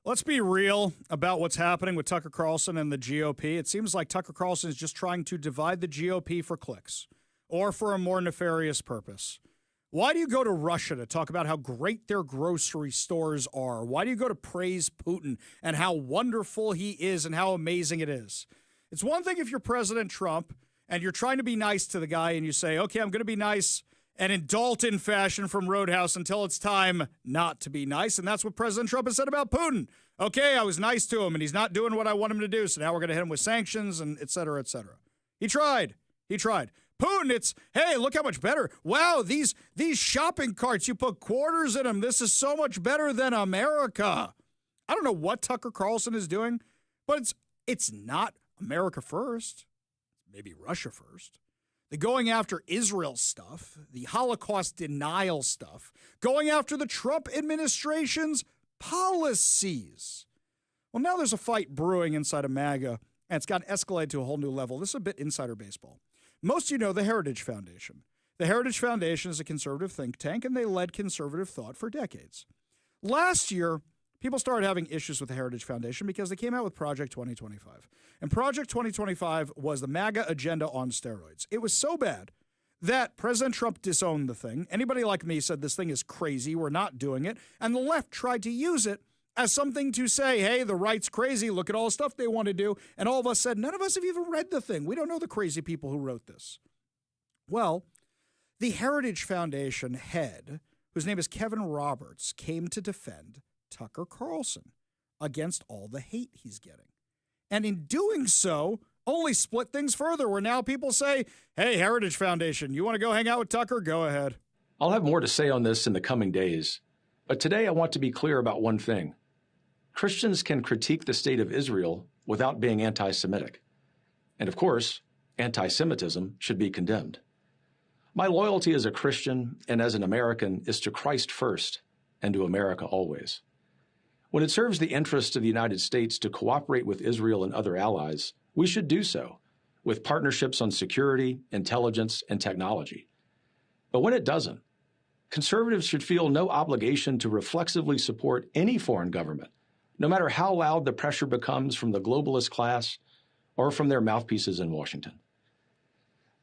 Let's be real about what's happening with Tucker Carlson and the GOP. It seems like Tucker Carlson is just trying to divide the GOP for clicks or for a more nefarious purpose. Why do you go to Russia to talk about how great their grocery stores are? Why do you go to praise Putin and how wonderful he is and how amazing it is? It's one thing if you're President Trump and you're trying to be nice to the guy and you say, okay, I'm going to be nice, and in Dalton fashion from Roadhouse until it's time not to be nice. And that's what President Trump has said about Putin. Okay, I was nice to him, and he's not doing what I want him to do, so now we're going to hit him with sanctions and et cetera, et cetera. He tried. Putin, it's, hey, look how much better. Wow, these shopping carts, you put quarters in them. This is so much better than America. I don't know what Tucker Carlson is doing, but it's not America first. Maybe Russia first. The going after Israel stuff, the Holocaust denial stuff, going after the Trump administration's policies. Well, now there's a fight brewing inside of MAGA, and it's gotten escalated to a whole new level. This is a bit insider baseball. Most of you know the Heritage Foundation. The Heritage Foundation is a conservative think tank, and they led conservative thought for decades. Last year, people started having issues with the Heritage Foundation because they came out with Project 2025. And Project 2025 was the MAGA agenda on steroids. It was so bad that President Trump disowned the thing. Anybody like me said this thing is crazy, we're not doing it. And the left tried to use it as something to say, hey, the right's crazy, look at all the stuff they want to do. And all of us said, none of us have even read the thing. We don't know the crazy people who wrote this. Well, the Heritage Foundation head, whose name is Kevin Roberts, came to defend Tucker Carlson against all the hate he's getting. And in doing so, only split things further, where now people say, hey, Heritage Foundation, you want to go hang out with Tucker? Go ahead. I'll have more to say on this in the coming days. But today I want to be clear about one thing. Christians can critique the state of Israel without being anti-Semitic. And of course, anti-Semitism should be condemned. My loyalty as a Christian and as an American is to Christ first and to America always. When it serves the interests of the United States to cooperate with Israel and other allies, we should do so, with partnerships on security, intelligence, and technology. But when it doesn't, conservatives should feel no obligation to reflexively support any foreign government, no matter how loud the pressure becomes from the globalist class or from their mouthpieces in Washington.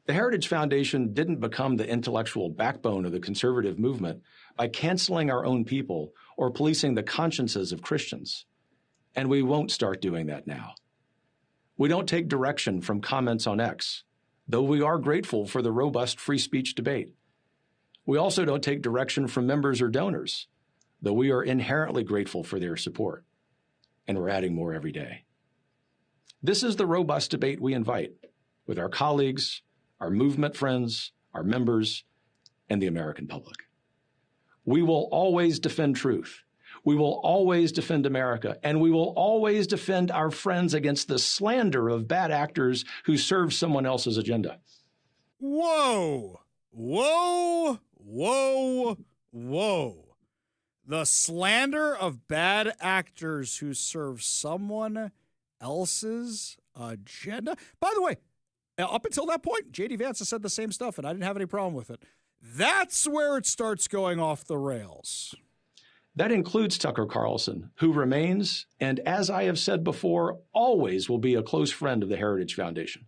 The Heritage Foundation didn't become the intellectual backbone of the conservative movement by canceling our own people or policing the consciences of Christians. And we won't start doing that now. We don't take direction from comments on X, though we are grateful for the robust free speech debate. We also don't take direction from members or donors, though we are inherently grateful for their support. And we're adding more every day. This is the robust debate we invite with our colleagues, our movement friends, our members, and the American public. We will always defend truth. We will always defend America, and we will always defend our friends against the slander of bad actors who serve someone else's agenda. Whoa, whoa, whoa, whoa. The slander of bad actors who serve someone else's agenda. By the way, up until that point, J.D. Vance has said the same stuff, and I didn't have any problem with it. That's where it starts going off the rails. That includes Tucker Carlson, who remains, and as I have said before, always will be a close friend of the Heritage Foundation.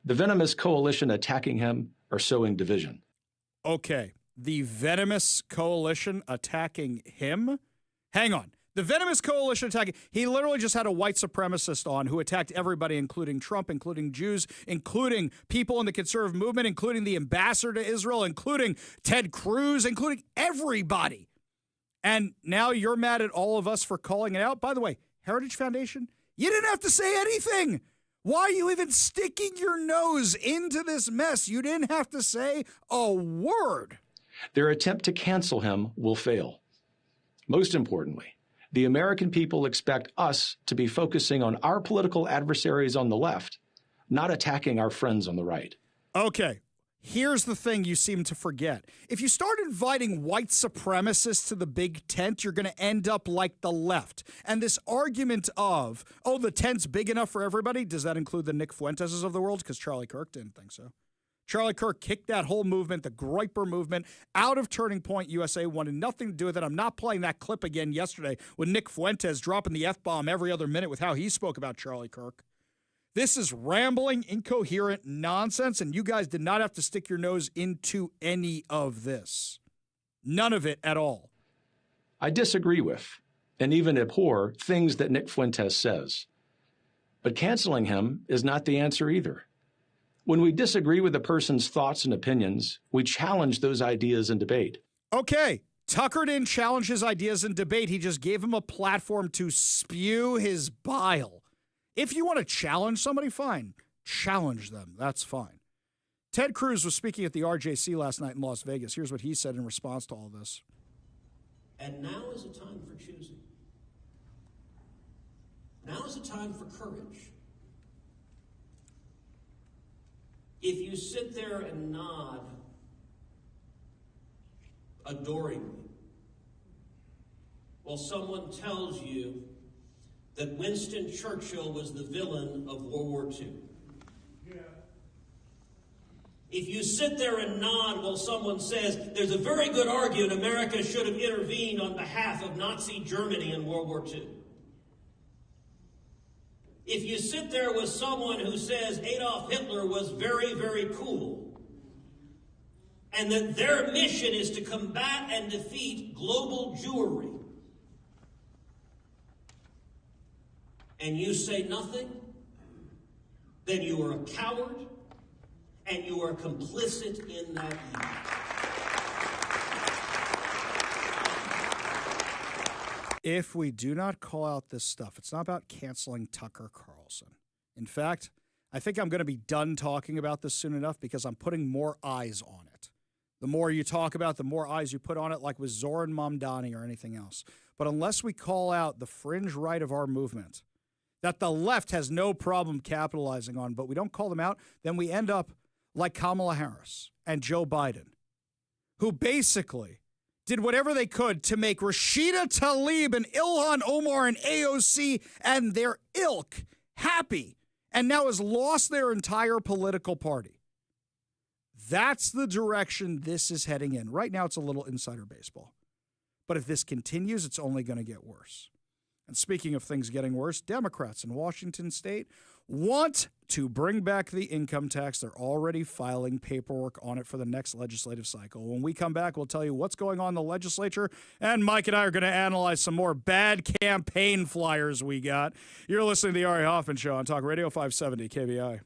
The venomous coalition attacking him are sowing division. Okay, the venomous coalition attacking him? Hang on. The venomous coalition attacking, he literally just had a white supremacist on who attacked everybody, including Trump, including Jews, including people in the conservative movement, including the ambassador to Israel, including Ted Cruz, including everybody. And now you're mad at all of us for calling it out? By the way, Heritage Foundation, you didn't have to say anything. Why are you even sticking your nose into this mess? You didn't have to say a word. Their attempt to cancel him will fail. Most importantly, the American people expect us to be focusing on our political adversaries on the left, not attacking our friends on the right. Okay, here's the thing you seem to forget. If you start inviting white supremacists to the big tent, you're going to end up like the left. And this argument of, oh, the tent's big enough for everybody, does that include the Nick Fuenteses of the world? Because Charlie Kirk didn't think so. Charlie Kirk kicked that whole movement, the Groyper movement, out of Turning Point USA, wanted nothing to do with it. I'm not playing that clip again yesterday with Nick Fuentes dropping the F-bomb every other minute with how he spoke about Charlie Kirk. This is rambling, incoherent nonsense, and you guys did not have to stick your nose into any of this. None of it at all. I disagree with, and even abhor, things that Nick Fuentes says. But canceling him is not the answer either. When we disagree with a person's thoughts and opinions, we challenge those ideas in debate. Okay, Tucker didn't challenge his ideas in debate. He just gave him a platform to spew his bile. If you want to challenge somebody, fine. Challenge them. That's fine. Ted Cruz was speaking at the RJC last night in Las Vegas. Here's what he said in response to all this. And now is a time for choosing. Now is a time for courage. If you sit there and nod adoringly while someone tells you that Winston Churchill was the villain of World War II, if you sit there and nod while someone says there's a very good argument America should have intervened on behalf of Nazi Germany in World War II, if you sit there with someone who says Adolf Hitler was very, very cool, and that their mission is to combat and defeat global Jewry, and you say nothing, then you are a coward, and you are complicit in that evil. If we do not call out this stuff, it's not about canceling Tucker Carlson. In fact, I think I'm going to be done talking about this soon enough because I'm putting more eyes on it. The more you talk about, the more eyes you put on it, like with Zoran Mamdani or anything else. But unless we call out the fringe right of our movement that the left has no problem capitalizing on, but we don't call them out, then we end up like Kamala Harris and Joe Biden, who basically did whatever they could to make Rashida Tlaib and Ilhan Omar and AOC and their ilk happy, and now has lost their entire political party. That's the direction this is heading in. Right now, it's a little insider baseball. But if this continues, it's only going to get worse. And speaking of things getting worse, Democrats in Washington state want to bring back the income tax. They're already filing paperwork on it for the next legislative cycle. When we come back, we'll tell you what's going on in the legislature, and Mike and I are going to analyze some more bad campaign flyers we got. You're listening to the Ari Hoffman Show on Talk Radio 570 KBI.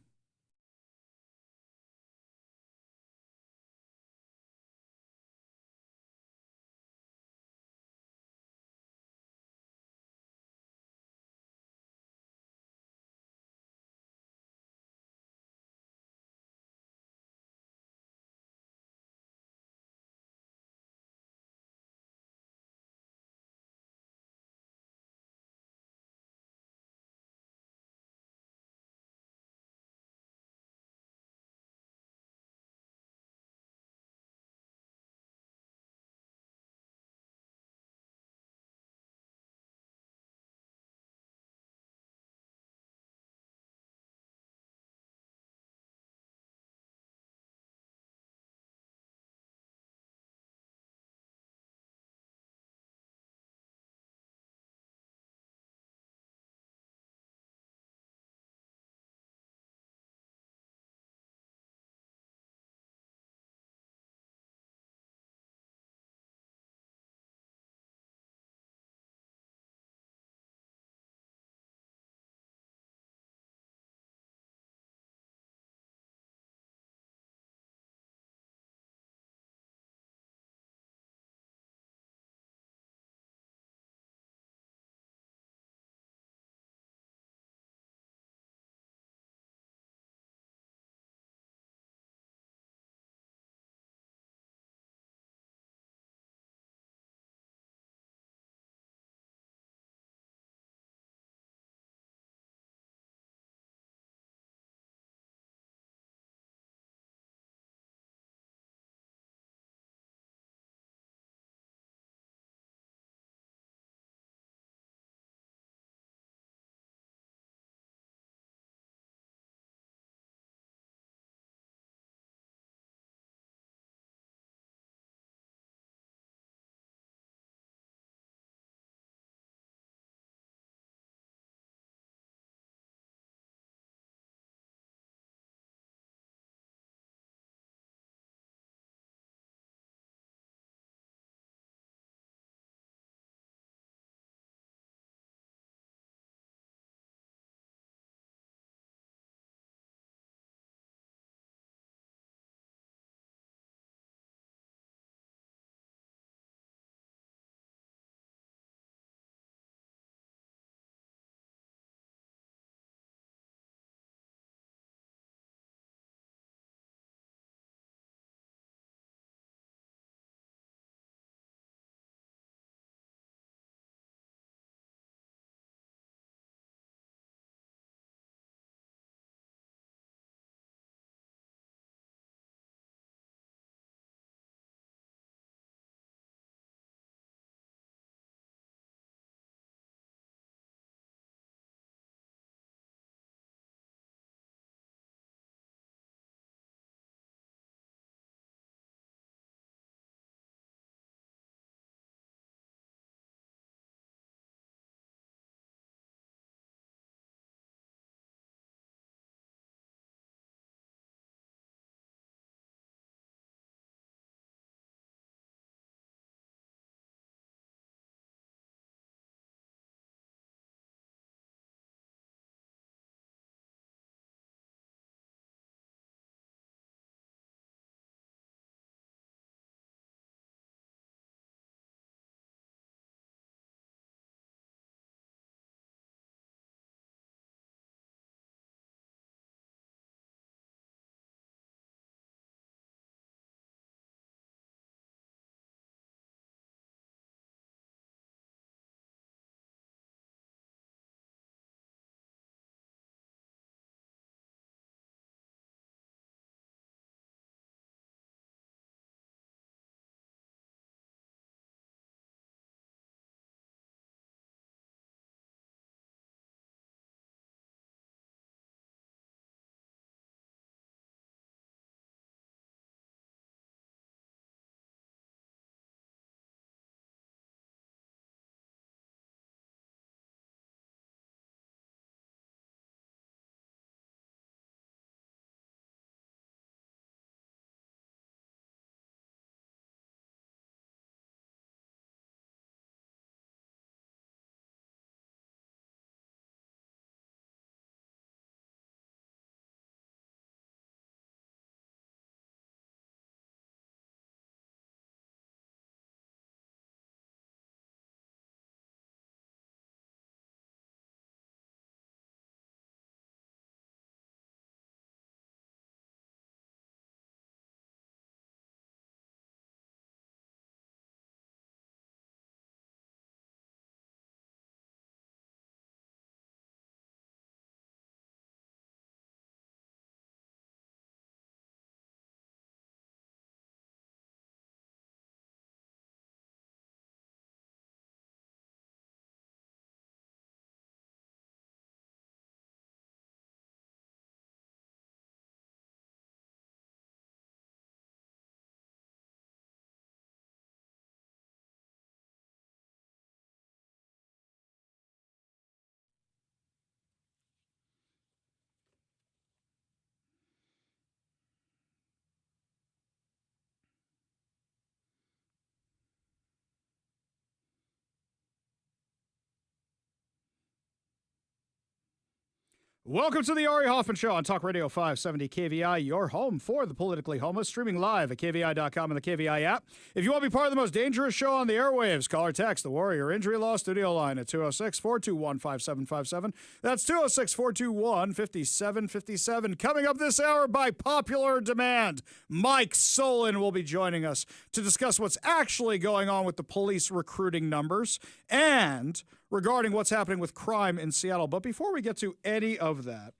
Welcome to the Ari Hoffman Show on Talk Radio 570 KVI, your home for the politically homeless, streaming live at KVI.com and the KVI app. If you want to be part of the most dangerous show on the airwaves, call or text the Warrior Injury Law Studio line at 206-421-5757. That's 206-421-5757. Coming up this hour by popular demand, Mike Solon will be joining us to discuss what's actually going on with the police recruiting numbers and regarding what's happening with crime in Seattle. But before we get to any of that,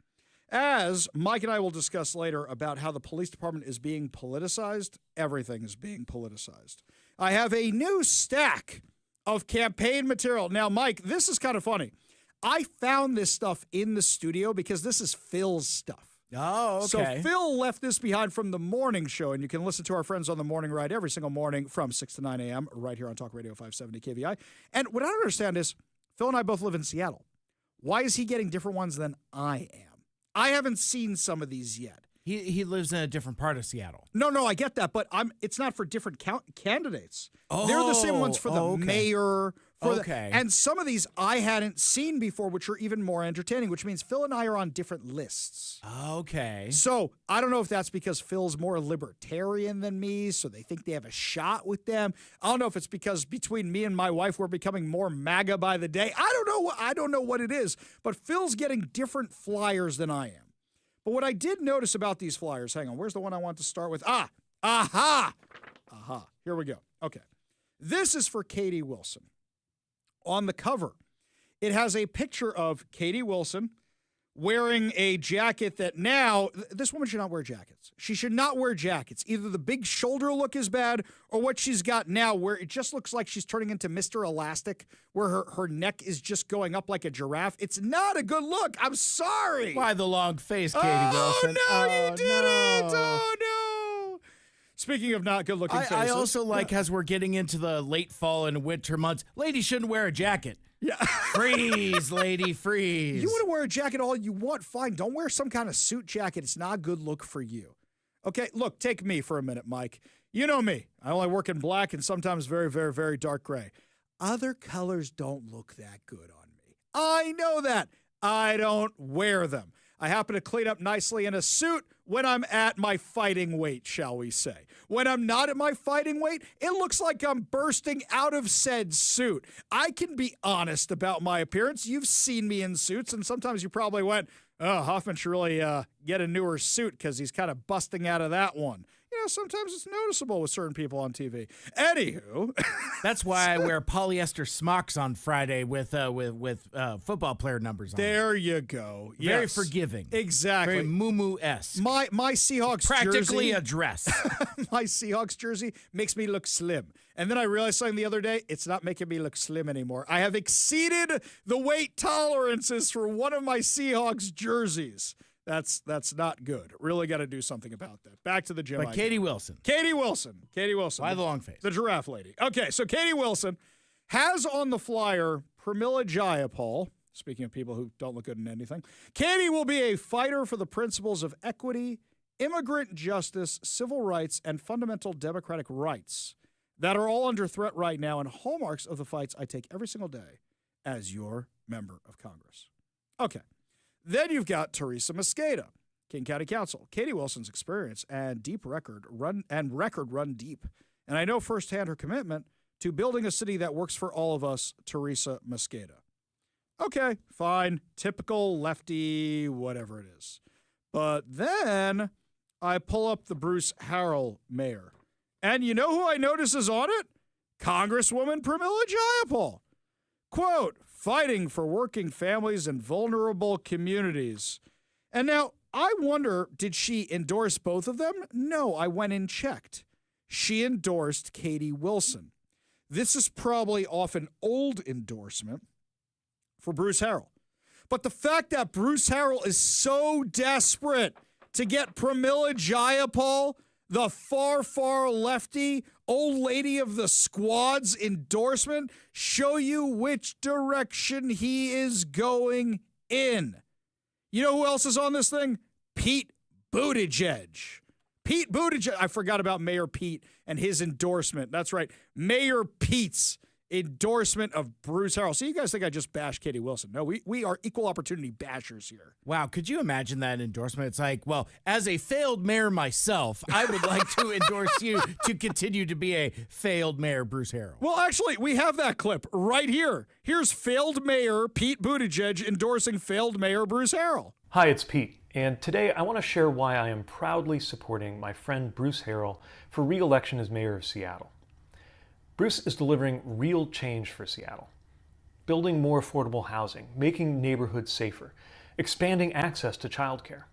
as Mike and I will discuss later about how the police department is being politicized, everything is being politicized. I have a new stack of campaign material. Now, Mike, this is kind of funny. I found this stuff in the studio because this is Phil's stuff. Oh, okay. So Phil left this behind from the morning show, and you can listen to our friends on the morning ride every single morning from 6 to 9 a.m. right here on Talk Radio 570 KVI. And what I don't understand is Phil and I both live in Seattle. Why is he getting different ones than I am? I haven't seen some of these yet. He lives in a different part of Seattle. No, I get that, but it's not for different candidates. They're the same ones for the mayor. And some of these I hadn't seen before, which are even more entertaining, which means Phil and I are on different lists. Okay. So I don't know if that's because Phil's more libertarian than me, so they think they have a shot with them. I don't know if it's because between me and my wife, we're becoming more MAGA by the day. I don't know what it is, but Phil's getting different flyers than I am. But what I did notice about these flyers, hang on, where's the one I want to start with? Aha! Here we go. Okay. This is for Katie Wilson. On the cover, it has a picture of Katie Wilson wearing a jacket that now, this woman should not wear jackets. She should not wear jackets. Either the big shoulder look is bad or what she's got now where it just looks like she's turning into Mr. Elastic, where her neck is just going up like a giraffe. It's not a good look. I'm sorry. Why the long face, Katie Wilson? No, you didn't. Oh, no. Speaking of not good-looking faces. I also like, as we're getting into the late fall and winter months, ladies shouldn't wear a jacket. Yeah. Freeze, lady, freeze. You want to wear a jacket all you want, fine. Don't wear some kind of suit jacket. It's not a good look for you. Okay, look, take me for a minute, Mike. You know me. I only work in black and sometimes very, very, very dark gray. Other colors don't look that good on me. I know that. I don't wear them. I happen to clean up nicely in a suit when I'm at my fighting weight, shall we say. When I'm not at my fighting weight, it looks like I'm bursting out of said suit. I can be honest about my appearance. You've seen me in suits, and sometimes you probably went, oh, Hoffman should really get a newer suit because he's kind of busting out of that one. You know, sometimes it's noticeable with certain people on TV. Anywho. That's why I wear polyester smocks on Friday with football player numbers on There you go. Very Yes. forgiving. Exactly. Very moo-moo-esque. My Seahawks Practically jersey. a dress. My Seahawks jersey makes me look slim. And then I realized something the other day, it's not making me look slim anymore. I have exceeded the weight tolerances for one of my Seahawks jerseys. That's not good. Really got to do something about that. Back to the gym. But Katie Wilson. Katie Wilson. Why the long face? The giraffe lady. Okay, so Katie Wilson has on the flyer Pramila Jayapal. Speaking of people who don't look good in anything. Katie will be a fighter for the principles of equity, immigrant justice, civil rights, and fundamental democratic rights that are all under threat right now and hallmarks of the fights I take every single day as your member of Congress. Okay. Then you've got Teresa Mosqueda, King County Council. Katie Wilson's experience and record run deep. And I know firsthand her commitment to building a city that works for all of us, Teresa Mosqueda. Okay, fine. Typical lefty, whatever it is. But then I pull up the Bruce Harrell mayor. And you know who I notice is on it? Congresswoman Pramila Jayapal. Quote, fighting for working families and vulnerable communities. And now, I wonder, did she endorse both of them? No, I went and checked. She endorsed Katie Wilson. This is probably off an old endorsement for Bruce Harrell. But the fact that Bruce Harrell is so desperate to get Pramila Jayapal, the far, far lefty, old lady of the squad's endorsement, show you which direction he is going in. You know who else is on this thing? Pete Buttigieg. Pete Buttigieg. I forgot about Mayor Pete and his endorsement. That's right. Mayor Pete's endorsement of Bruce Harrell. So you guys think I just bashed Katie Wilson. No, we are equal opportunity bashers here. Wow, could you imagine that endorsement? It's like, well, as a failed mayor myself, I would like to endorse you to continue to be a failed mayor, Bruce Harrell. Well, actually, we have that clip right here. Here's failed mayor Pete Buttigieg endorsing failed mayor Bruce Harrell. Hi, it's Pete, and today I want to share why I am proudly supporting my friend Bruce Harrell for re-election as mayor of Seattle. Bruce is delivering real change for Seattle, building more affordable housing, making neighborhoods safer, expanding access to childcare.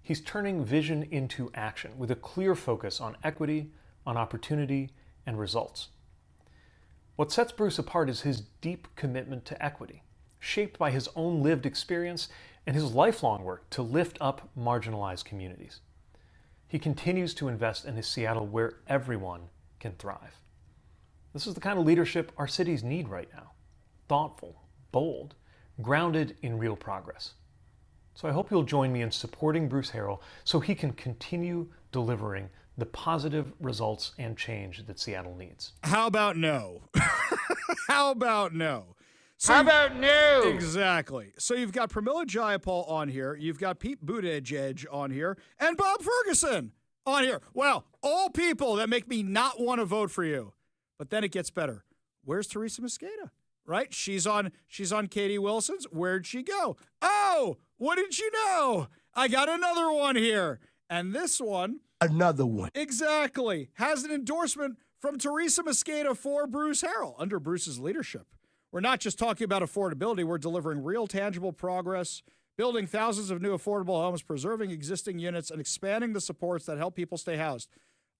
He's turning vision into action with a clear focus on equity, on opportunity, and results. What sets Bruce apart is his deep commitment to equity, shaped by his own lived experience and his lifelong work to lift up marginalized communities. He continues to invest in a Seattle where everyone can thrive. This is the kind of leadership our cities need right now. Thoughtful, bold, grounded in real progress. So I hope you'll join me in supporting Bruce Harrell so he can continue delivering the positive results and change that Seattle needs. How about no? How about no? So How about no? Exactly. So you've got Pramila Jayapal on here, you've got Pete Buttigieg on here, and Bob Ferguson on here. Wow, all people that make me not want to vote for you. But then it gets better. Where's Teresa Mosqueda? Right? She's on Katie Wilson's. Where'd she go? Oh, what did you know? I got another one here. And this one. Another one. Exactly. Has an endorsement from Teresa Mosqueda for Bruce Harrell under Bruce's leadership. We're not just talking about affordability. We're delivering real tangible progress, building thousands of new affordable homes, preserving existing units, and expanding the supports that help people stay housed.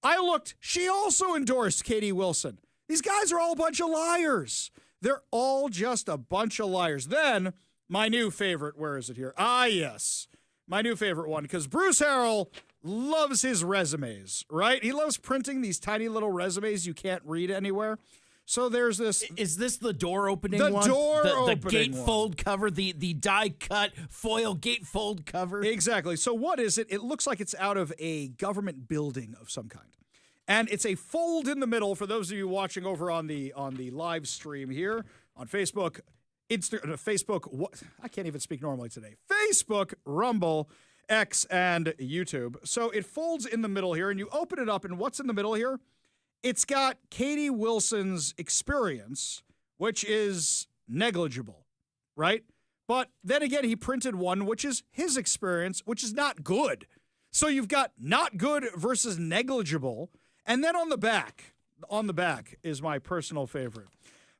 I looked. She also endorsed Katie Wilson. These guys are all a bunch of liars. They're all just a bunch of liars. Then, my new favorite, where is it here? Ah, yes. My new favorite one, because Bruce Harrell loves his resumes, right? He loves printing these tiny little resumes you can't read anywhere. So there's this. Is this the door opening the one? Door opening the gatefold one. cover, the die cut foil gatefold cover? Exactly. So what is it? It looks like it's out of a government building of some kind. And it's a fold in the middle for those of you watching over on the live stream here on Facebook, Facebook. I can't even speak normally today. Facebook, Rumble, X, and YouTube. So it folds in the middle here, and you open it up, and what's in the middle here? It's got Katie Wilson's experience, which is negligible, right? But then again, he printed one, which is his experience, which is not good. So you've got not good versus negligible. And then on the back is my personal favorite.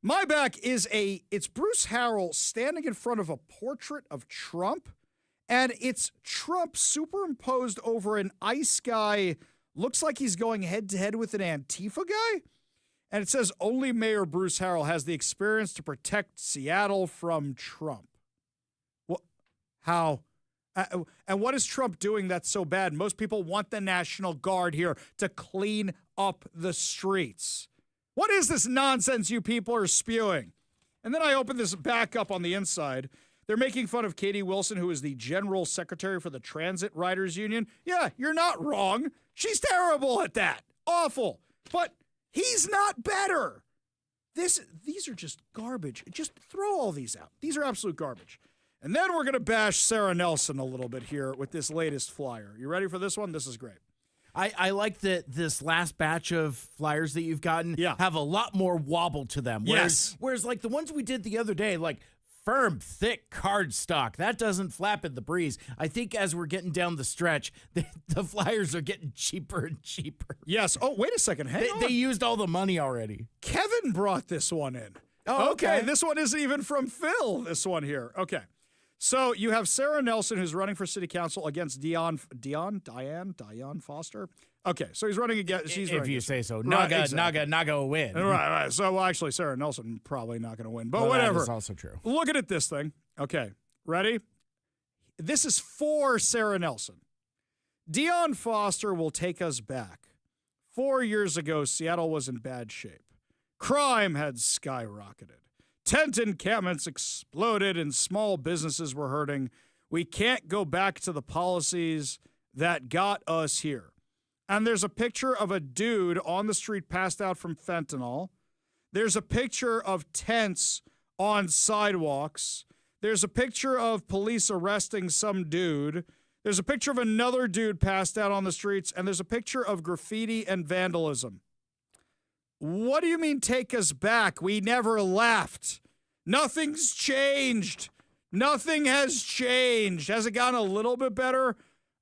My back is it's Bruce Harrell standing in front of a portrait of Trump, and it's Trump superimposed over an ice guy. Looks like he's going head to head with an Antifa guy. And it says only Mayor Bruce Harrell has the experience to protect Seattle from Trump. What? How? And what is Trump doing that's so bad? Most people want the National Guard here to clean up the streets. What is this nonsense you people are spewing? And then I open this back up on the inside. They're making fun of Katie Wilson, who is the general secretary for the Transit Riders Union. Yeah, you're not wrong. She's terrible at that. Awful. But he's not better. These are just garbage. Just throw all these out. These are absolute garbage. And then we're going to bash Sarah Nelson a little bit here with this latest flyer. You ready for this one? This is great. I like that this last batch of flyers that you've gotten have a lot more wobble to them. Whereas like the ones we did the other day, like firm, thick cardstock, that doesn't flap in the breeze. I think as we're getting down the stretch, the flyers are getting cheaper and cheaper. Yes. Oh, wait a second. Hang on. They used all the money already. Kevin brought this one in. Oh, okay. This one isn't even from Phil, this one here. Okay. So you have Sarah Nelson, who's running for city council against Diane Foster. Okay, so he's running against. If you say so, Naga win. Right. So well, actually, Sarah Nelson probably not going to win, but whatever. That is also true. Looking at this thing. Okay, ready? This is for Sarah Nelson. Diane Foster will take us back. 4 years ago, Seattle was in bad shape. Crime had skyrocketed. Tent encampments exploded and small businesses were hurting. We can't go back to the policies that got us here. And there's a picture of a dude on the street passed out from fentanyl. There's a picture of tents on sidewalks. There's a picture of police arresting some dude. There's a picture of another dude passed out on the streets, and there's a picture of graffiti and vandalism. What do you mean take us back? We never left. Nothing's changed. Nothing has changed. Has it gotten a little bit better?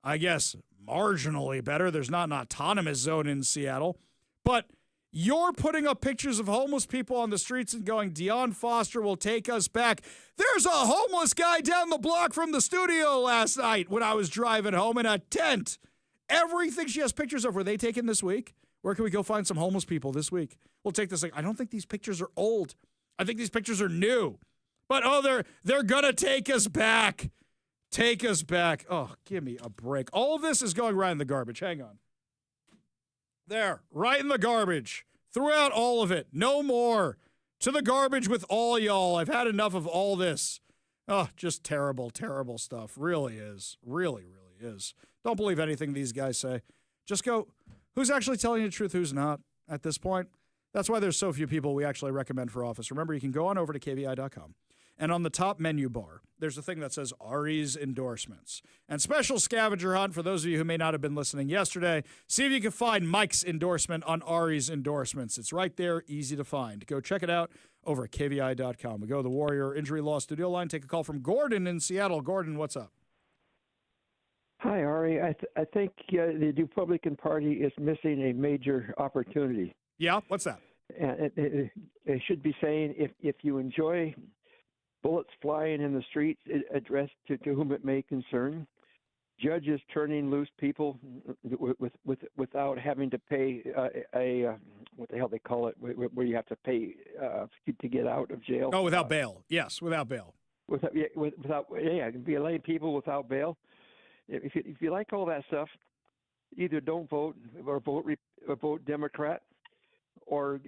I guess marginally better. There's not an autonomous zone in Seattle. But you're putting up pictures of homeless people on the streets and going, Deion Foster will take us back. There's a homeless guy down the block from the studio last night when I was driving home in a tent. Everything she has pictures of, were they taken this week? Where can we go find some homeless people this week? We'll take this. I don't think these pictures are old. I think these pictures are new. But, they're going to take us back. Take us back. Oh, give me a break. All of this is going right in the garbage. Hang on. There, right in the garbage. Threw out all of it. No more. To the garbage with all y'all. I've had enough of all this. Oh, just terrible, terrible stuff. Really is. Really, really is. Don't believe anything these guys say. Just go, who's actually telling you the truth, who's not at this point? That's why there's so few people we actually recommend for office. Remember, you can go on over to kvi.com. And on the top menu bar, there's a thing that says Ari's endorsements. And special scavenger hunt for those of you who may not have been listening yesterday. See if you can find Mike's endorsement on Ari's endorsements. It's right there, easy to find. Go check it out over at kvi.com. We go to the Warrior Injury Law Studio line. Take a call from Gordon in Seattle. Gordon, what's up? Hi, Ari. I think the Republican Party is missing a major opportunity. Yeah, what's that? And it should be saying if you enjoy bullets flying in the streets addressed to whom it may concern, judges turning loose people without having to pay what the hell they call it, where you have to pay to get out of jail. Oh, without bail. Yes, without bail. Without be letting people without bail. If you like all that stuff, either don't vote or vote Democrat, or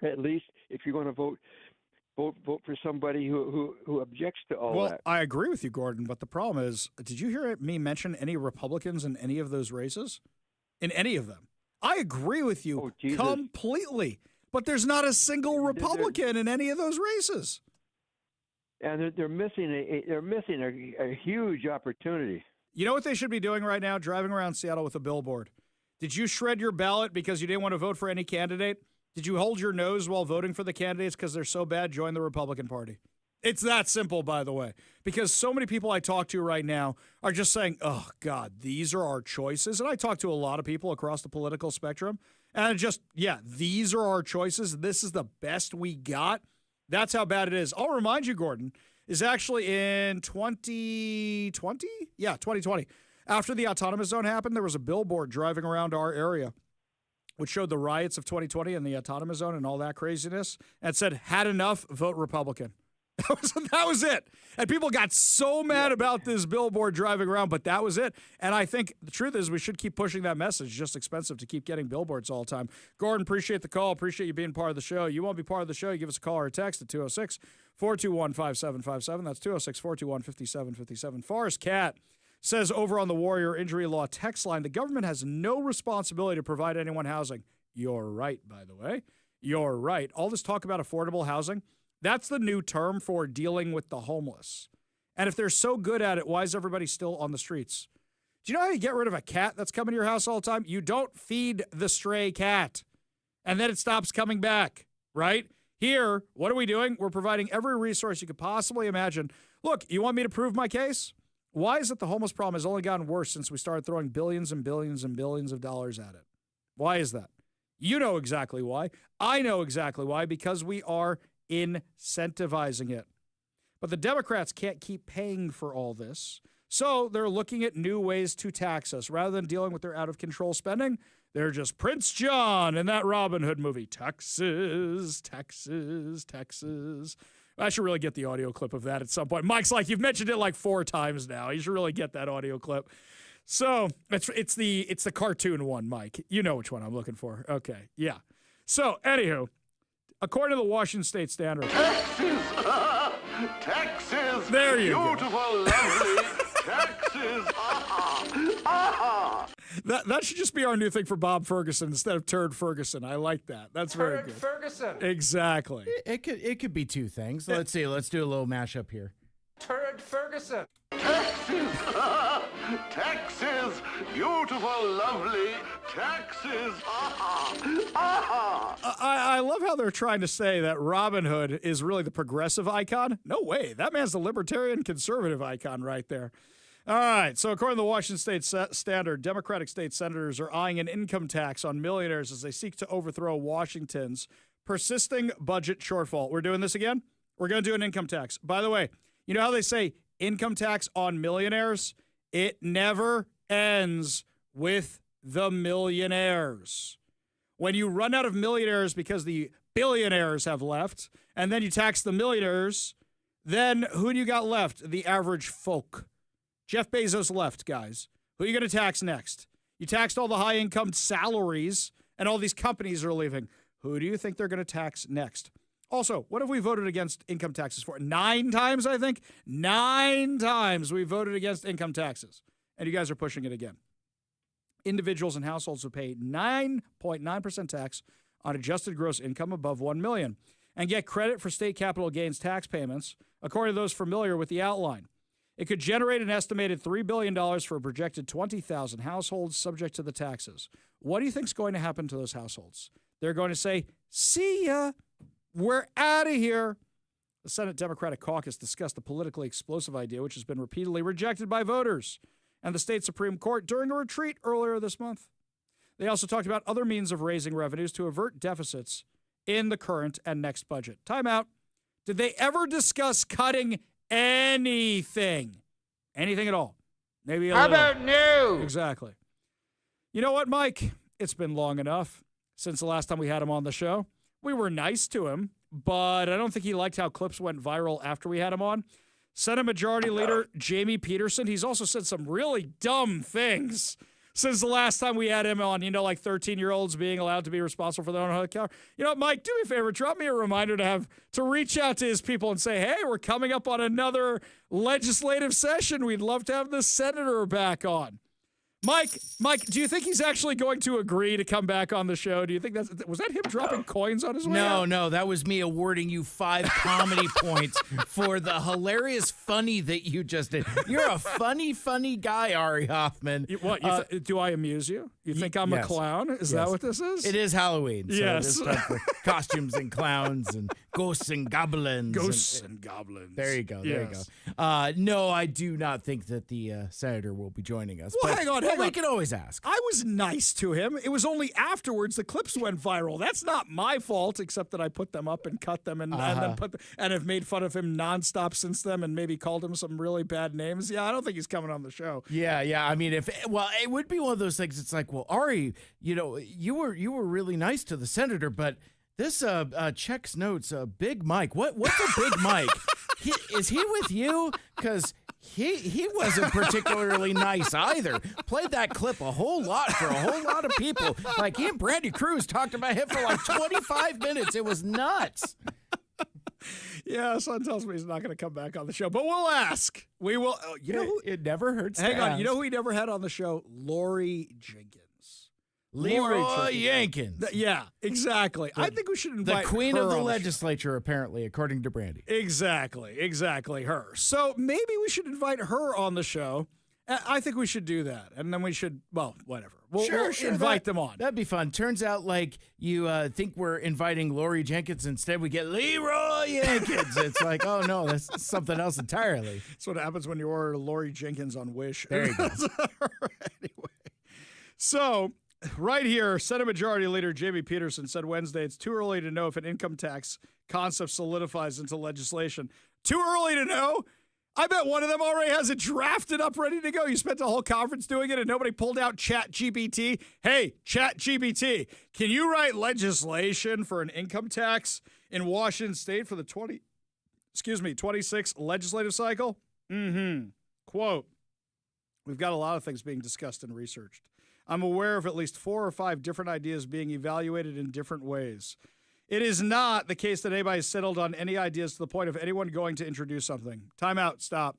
at least if you're going to vote for somebody who objects to all that. Well, I agree with you, Gordon, but the problem is, did you hear me mention any Republicans in any of those races? In any of them? I agree with you completely, but there's not a single Republican in any of those races. And they're missing a huge opportunity. You know what they should be doing right now? Driving around Seattle with a billboard. Did you shred your ballot because you didn't want to vote for any candidate? Did you hold your nose while voting for the candidates because they're so bad? Join the Republican Party. It's that simple, by the way, because so many people I talk to right now are just saying, oh, God, these are our choices. And I talk to a lot of people across the political spectrum, and these are our choices. This is the best we got. That's how bad it is. I'll remind you, Gordon, is actually in 2020? Yeah, 2020. After the autonomous zone happened, there was a billboard driving around our area which showed the riots of 2020 and the autonomous zone and all that craziness, and said, had enough, vote Republican. That was it. And people got so mad about this billboard driving around, but that was it. And I think the truth is we should keep pushing that message. It's just expensive to keep getting billboards all the time. Gordon, appreciate the call. Appreciate you being part of the show. You won't be part of the show, you give us a call or a text at 206-421-5757. That's 206-421-5757. Forrest Cat says over on the Warrior Injury Law text line, the government has no responsibility to provide anyone housing. You're right, by the way. You're right. All this talk about affordable housing, that's the new term for dealing with the homeless. And if they're so good at it, why is everybody still on the streets? Do you know how you get rid of a cat that's coming to your house all the time? You don't feed the stray cat, and then it stops coming back, right? Here, what are we doing? We're providing every resource you could possibly imagine. Look, you want me to prove my case? Why is it the homeless problem has only gotten worse since we started throwing billions and billions and billions of dollars at it? Why is that? You know exactly why. I know exactly why, because we are incentivizing it. But the Democrats can't keep paying for all this, so they're looking at new ways to tax us. Rather than dealing with their out-of-control spending, they're just Prince John in that Robin Hood movie. Texas, Texas, Texas. I should really get the audio clip of that at some point. Mike's like, you've mentioned it like 4 times now. You should really get that audio clip. So it's the cartoon one, Mike. You know which one I'm looking for. Okay, yeah. So, anywho, according to the Washington State Standard. Texas! Texas! There you Beautiful, go. lovely Texas! That should just be our new thing for Bob Ferguson instead of Turd Ferguson. I like that. That's very good. Ferguson. Exactly. It could be two things. Let's see. Let's do a little mashup here. Turd Ferguson. Taxes! Taxes! Beautiful, lovely taxes! I love how they're trying to say that Robin Hood is really the progressive icon. No way. That man's the libertarian conservative icon right there. All right. So according to the Washington State Standard, Democratic state senators are eyeing an income tax on millionaires as they seek to overthrow Washington's persisting budget shortfall. We're doing this again? We're going to do an income tax. By the way, you know how they say income tax on millionaires? It never ends with the millionaires. When you run out of millionaires because the billionaires have left, and then you tax the millionaires, then who do you got left? The average folk. Jeff Bezos left, guys. Who are you going to tax next? You taxed all the high-income salaries, and all these companies are leaving. Who do you think they're going to tax next? Also, what have we voted against income taxes for? 9 times, I think? 9 times we voted against income taxes. And you guys are pushing it again. Individuals and households will pay 9.9% tax on adjusted gross income above $1 million and get credit for state capital gains tax payments, according to those familiar with the outline. It could generate an estimated $3 billion for a projected 20,000 households subject to the taxes. What do you think is going to happen to those households? They're going to say, see ya. We're out of here. The Senate Democratic Caucus discussed the politically explosive idea, which has been repeatedly rejected by voters and the state Supreme Court during a retreat earlier this month. They also talked about other means of raising revenues to avert deficits in the current and next budget. Time out. Did they ever discuss cutting anything? Anything at all? Maybe a little. How about no? Exactly. You know what, Mike? It's been long enough since the last time we had him on the show. We were nice to him, but I don't think he liked how clips went viral after we had him on. Senate Majority Leader Jamie Peterson, he's also said some really dumb things since the last time we had him on, you know, like 13-year-olds being allowed to be responsible for their own health care. You know, Mike, do me a favor, drop me a reminder to reach out to his people and say, hey, we're coming up on another legislative session. We'd love to have the senator back on. Mike, do you think he's actually going to agree to come back on the show? Do you think was that him dropping coins on his way out? No, that was me awarding you 5 comedy points for the hilarious funny that you just did. You're a funny guy, Ari Hoffman. Do I amuse you? You think I'm a clown? Is that what this is? It is Halloween. So yes. It is time for costumes and clowns and ghosts and goblins. And goblins. There you go. There Yes. you go. No, I do not think that the senator will be joining us. Well, but hang on. we can always ask. I was nice to him. It was only afterwards the clips went viral. That's not my fault, except that I put them up and cut them and then and have made fun of him nonstop since then and maybe called him some really bad names. Yeah, I don't think he's coming on the show. Yeah. I mean, it would be one of those things. It's like, well, Ari, you know, you were really nice to the senator, but this checks notes. Big Mike. What's a Big Mike? Is he with you? Because he wasn't particularly nice either. Played that clip a whole lot for a whole lot of people. Like, he and Brandy Cruz talked about him for like 25 minutes. It was nuts. Yeah, son tells me he's not going to come back on the show, but we'll ask. We will. You know who? It never hurts. Hang on. You know who we never had on the show? Lori Jenkins. Leroy Jenkins. Yeah, exactly. I think we should invite the queen her of the on legislature, apparently, according to Brandy. Exactly, her. So maybe we should invite her on the show. I think we should do that, and then we should. Well, whatever. We'll invite them on. That'd be fun. Turns out, like, you think we're inviting Lori Jenkins, instead we get Leroy Jenkins. It's like, oh no, that's something else entirely. That's what happens when you order Lori Jenkins on Wish. There you go. Anyway, so. Right here, Senate Majority Leader Jamie Peterson said Wednesday it's too early to know if an income tax concept solidifies into legislation. Too early to know? I bet one of them already has it drafted up, ready to go. You spent the whole conference doing it and nobody pulled out ChatGPT. Hey, ChatGPT, can you write legislation for an income tax in Washington State for the 26th legislative cycle? Quote, we've got a lot of things being discussed and researched. I'm aware of at least 4 or 5 different ideas being evaluated in different ways. It is not the case that anybody has settled on any ideas to the point of anyone going to introduce something. Time out. Stop.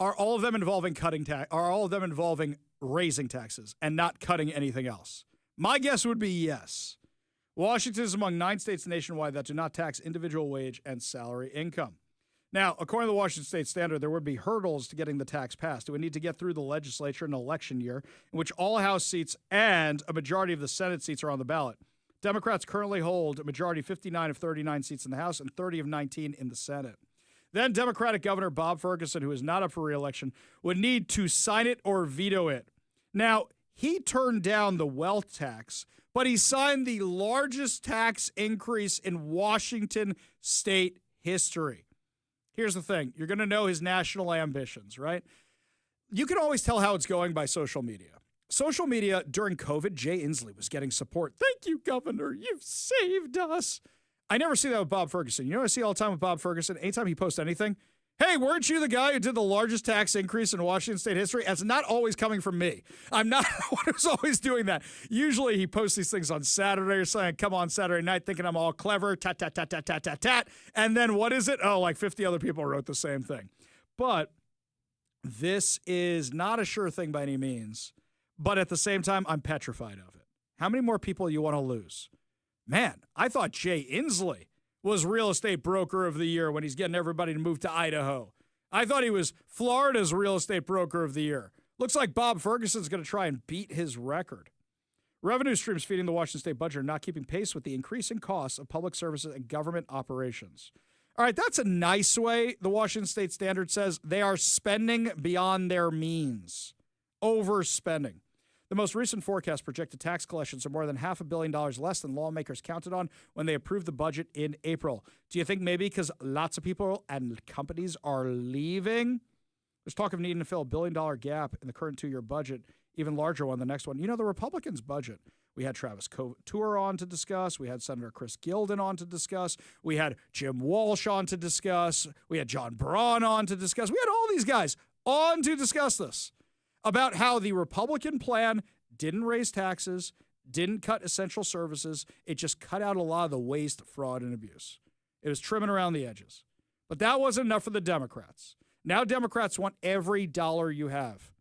Are all of them involving cutting tax? Are all of them involving raising taxes and not cutting anything else? My guess would be yes. Washington is among 9 states nationwide that do not tax individual wage and salary income. Now, according to the Washington State Standard, there would be hurdles to getting the tax passed. It would need to get through the legislature in an election year in which all House seats and a majority of the Senate seats are on the ballot. Democrats currently hold a majority of 59 of 39 seats in the House and 30 of 19 in the Senate. Then Democratic Governor Bob Ferguson, who is not up for re-election, would need to sign it or veto it. Now, he turned down the wealth tax, but he signed the largest tax increase in Washington state history. Here's the thing. You're going to know his national ambitions, right? You can always tell how it's going by social media. Social media during COVID, Jay Inslee was getting support. Thank you, Governor. You've saved us. I never see that with Bob Ferguson. You know what I see all the time with Bob Ferguson? Anytime he posts anything, hey, weren't you the guy who did the largest tax increase in Washington state history? That's not always coming from me. I'm not the one who's always doing that. Usually he posts these things on Saturday or something. Come on Saturday night thinking I'm all clever. Tat, tat, tat, tat, tat, tat, tat. And then what is it? Oh, like 50 other people wrote the same thing. But this is not a sure thing by any means. But at the same time, I'm petrified of it. How many more people you want to lose? Man, I thought Jay Inslee was real estate broker of the year when he's getting everybody to move to Idaho. I thought he was Florida's real estate broker of the year. Looks like Bob Ferguson's going to try and beat his record. Revenue streams feeding the Washington state budget are not keeping pace with the increasing costs of public services and government operations. All right, that's a nice way. The Washington State Standard says they are spending beyond their means. Overspending. The most recent forecast projected tax collections are more than $500 million less than lawmakers counted on when they approved the budget in April. Do you think maybe because lots of people and companies are leaving? There's talk of needing to fill $1 billion gap in the current 2-year budget, even larger one, the next one. You know, the Republicans' budget. We had Travis Couture on to discuss. We had Senator Chris Gilden on to discuss. We had Jim Walsh on to discuss. We had John Braun on to discuss. We had all these guys on to discuss this, about how the Republican plan didn't raise taxes, didn't cut essential services. It just cut out a lot of the waste, fraud, and abuse. It was trimming around the edges. But that wasn't enough for the Democrats. Now Democrats want every dollar you have.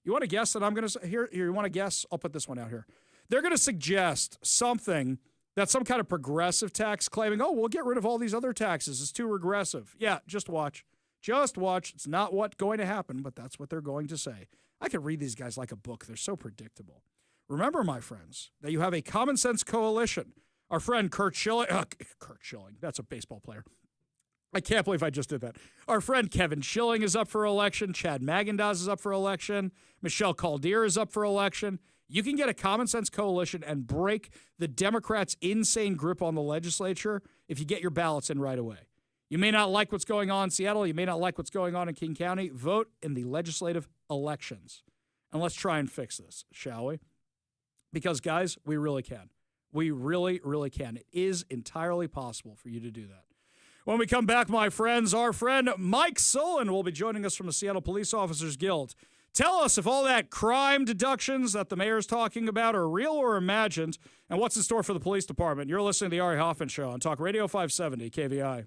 You want to guess that I'm going to say? Here, you want to guess? I'll put this one out here. They're going to suggest something that's some kind of progressive tax claiming, oh, we'll get rid of all these other taxes. It's too regressive. Yeah, just watch. Just watch. It's not what's going to happen, but that's what they're going to say. I could read these guys like a book. They're so predictable. Remember, my friends, that you have a common sense coalition. Our friend Kurt Schilling, that's a baseball player. I can't believe I just did that. Our friend Kevin Schilling is up for election. Chad Magendas is up for election. Michelle Caldeer is up for election. You can get a common sense coalition and break the Democrats' insane grip on the legislature if you get your ballots in right away. You may not like what's going on in Seattle. You may not like what's going on in King County. Vote in the legislative elections. And let's try and fix this, shall we? Because, guys, we really can. We really, really can. It is entirely possible for you to do that. When we come back, my friends, our friend Mike Sullen will be joining us from the Seattle Police Officers Guild. Tell us if all that crime deductions that the mayor's talking about are real or imagined, and what's in store for the police department. You're listening to the Ari Hoffman Show on Talk Radio 570 KVI.